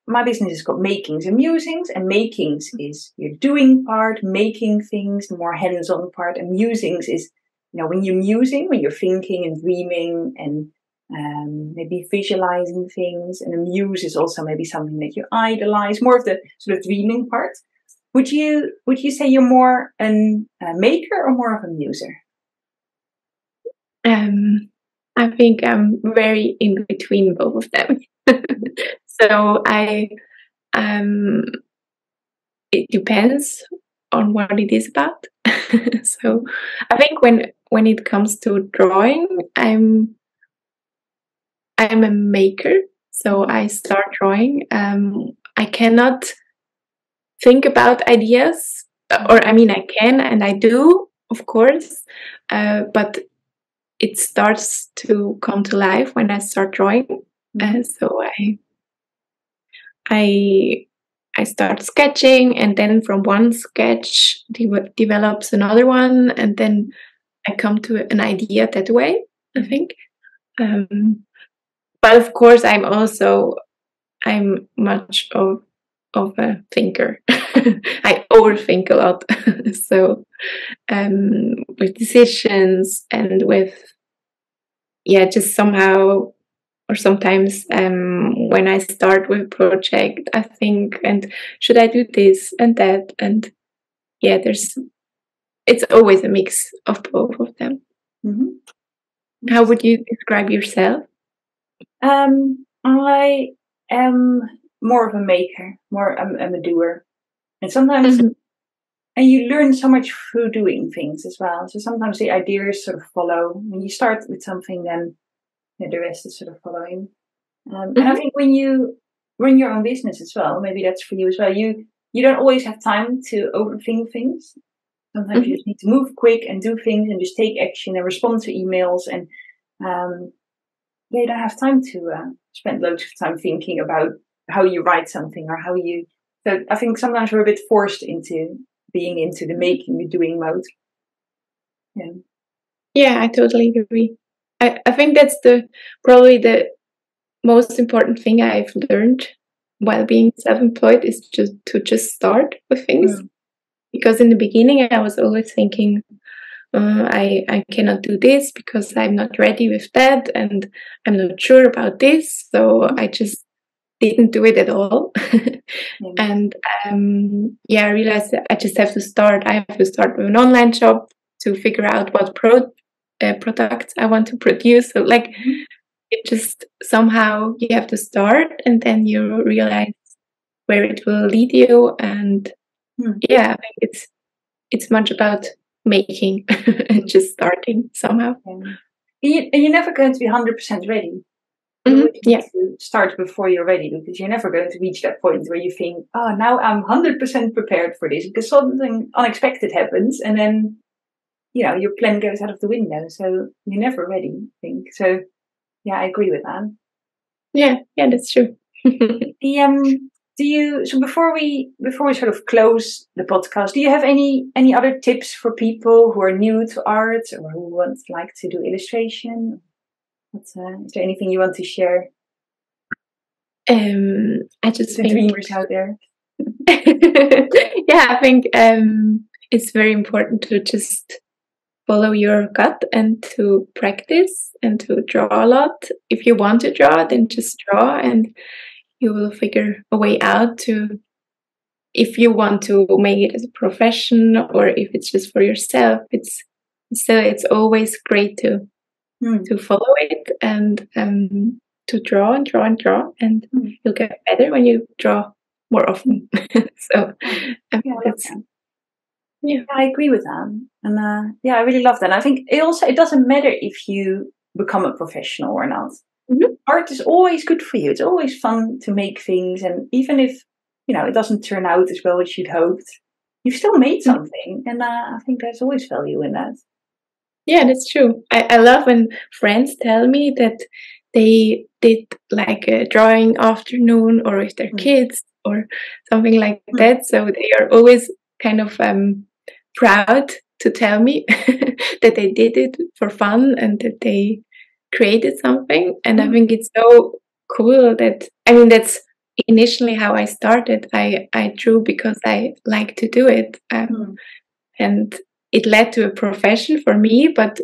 Speaker 1: my business is called Makings and Musings, and Makings is your doing part, making things, the more hands-on part, and Musings is, when you're musing, when you're thinking and dreaming and maybe visualizing things, and a muse is also maybe something that you idolize, more of the sort of dreaming part. Would you say you're more a maker or more of a muser?
Speaker 2: I think I'm very in between both of them. So it depends on what it is about. So I think when it comes to drawing, I'm a maker. So I start drawing. I cannot think about ideas, or I mean, I can and I do, of course, but it starts to come to life when I start drawing. So I I start sketching, and then from one sketch develops another one, and then I come to an idea that way, I think. But of course, I'm much of a thinker. I overthink a lot. So with decisions and with just somehow, or sometimes when I start with a project, I think, and should I do this and that? And it's always a mix of both of them. Mm-hmm. How would you describe yourself?
Speaker 1: I am more of a maker, I'm a doer. And sometimes, and you learn so much through doing things as well. So sometimes the ideas sort of follow. When you start with something, then the rest is sort of following. And I think when you run your own business as well, maybe that's for you as well, you don't always have time to overthink things. Sometimes you just need to move quick and do things and just take action and respond to emails. And you don't have time to spend loads of time thinking about how you write something or how you. So I think sometimes we're a bit forced into being into the making, the doing mode.
Speaker 2: Yeah, I totally agree. I think that's probably the most important thing I've learned while being self-employed is just to start with things. Because in the beginning I was always thinking, I cannot do this because I'm not ready with that, and I'm not sure about this, so I just didn't do it at all. And I realized that I just have to start. I have to start with an online shop to figure out what products I want to produce. So it just somehow you have to start, and then you realize where it will lead you. And I think it's much about making and just starting somehow.
Speaker 1: You're never going to be 100% ready. You need to start before you're ready, because you're never going to reach that point where you think, oh, now I'm 100% prepared for this, because something unexpected happens and then, your plan goes out of the window. So you're never ready, I think. So, yeah, I agree with that.
Speaker 2: Yeah, that's true.
Speaker 1: So before we sort of close the podcast, do you have any other tips for people who are new to art or who would like to do illustration? Is there anything you want to share?
Speaker 2: I just think
Speaker 1: dreamers out there.
Speaker 2: I think it's very important to just follow your gut and to practice and to draw a lot. If you want to draw, then just draw, and you will figure a way out to, if you want to make it as a profession or if it's just for yourself. It's always great to follow it and to draw and draw and draw, and you'll get better when you draw more often. So
Speaker 1: I agree with that, and I really love that. And I think it doesn't matter if you become a professional or not. Art is always good for you. It's always fun to make things, and even if it doesn't turn out as well as you'd hoped, you've still made something, and I think there's always value in that.
Speaker 2: Yeah, that's true. I love when friends tell me that they did like a drawing afternoon or with their kids or something like that. So they are always kind of proud to tell me that they did it for fun and that they created something. And I think it's so cool that's initially how I started. I drew because I like to do it. And it led to a profession for me, but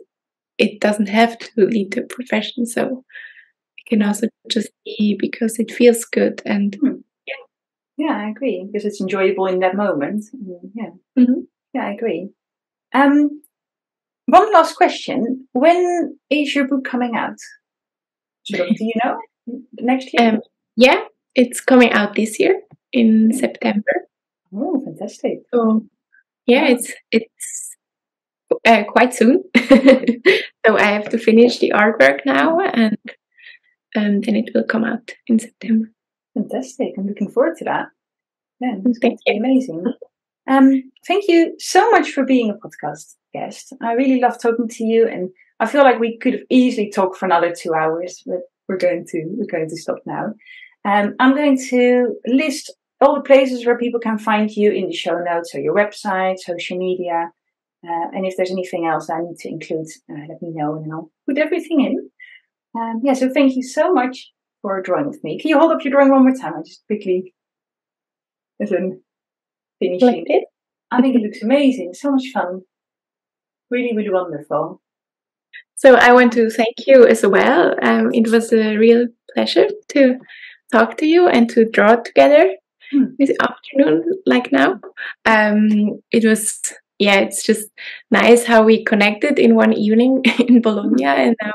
Speaker 2: it doesn't have to lead to a profession. So it can also just be because it feels good. And
Speaker 1: yeah, I agree, because it's enjoyable in that moment. I agree. One last question: when is your book coming out? Do you know? Next year?
Speaker 2: It's coming out this year in September.
Speaker 1: Oh, fantastic!
Speaker 2: So it's quite soon. So I have to finish the artwork now, and then it will come out in September.
Speaker 1: Fantastic! I'm looking forward to that. Yeah, it's going to be amazing. Thank you so much for being a podcast guest. I really love talking to you, and I feel like we could have easily talked for another 2 hours, but we're going to stop now. I'm going to list all the places where people can find you in the show notes, so your website, social media. And if there's anything else I need to include, let me know and I'll put everything in. So thank you so much for drawing with me. Can you hold up your drawing one more time? I just quickly, as a finishing.
Speaker 2: Like
Speaker 1: I think it looks amazing. So much fun. Really, really wonderful.
Speaker 2: So I want to thank you as well. It was a real pleasure to talk to you and to draw together this afternoon, like now. It was, it's just nice how we connected in one evening in Bologna, and now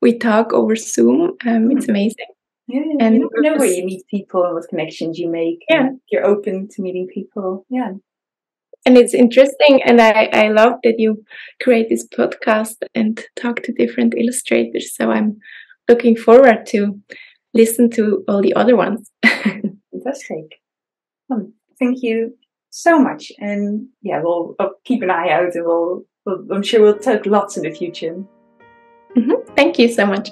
Speaker 2: we talk over Zoom. It's amazing.
Speaker 1: Yeah, and you never know where you meet people and what connections you make.
Speaker 2: Yeah,
Speaker 1: you're open to meeting people. Yeah.
Speaker 2: And it's interesting, and I love that you create this podcast and talk to different illustrators. So I'm looking forward to listen to all the other ones.
Speaker 1: Fantastic. Thank you so much. And we'll keep an eye out, and I'm sure we'll talk lots in the future.
Speaker 2: Thank you so much.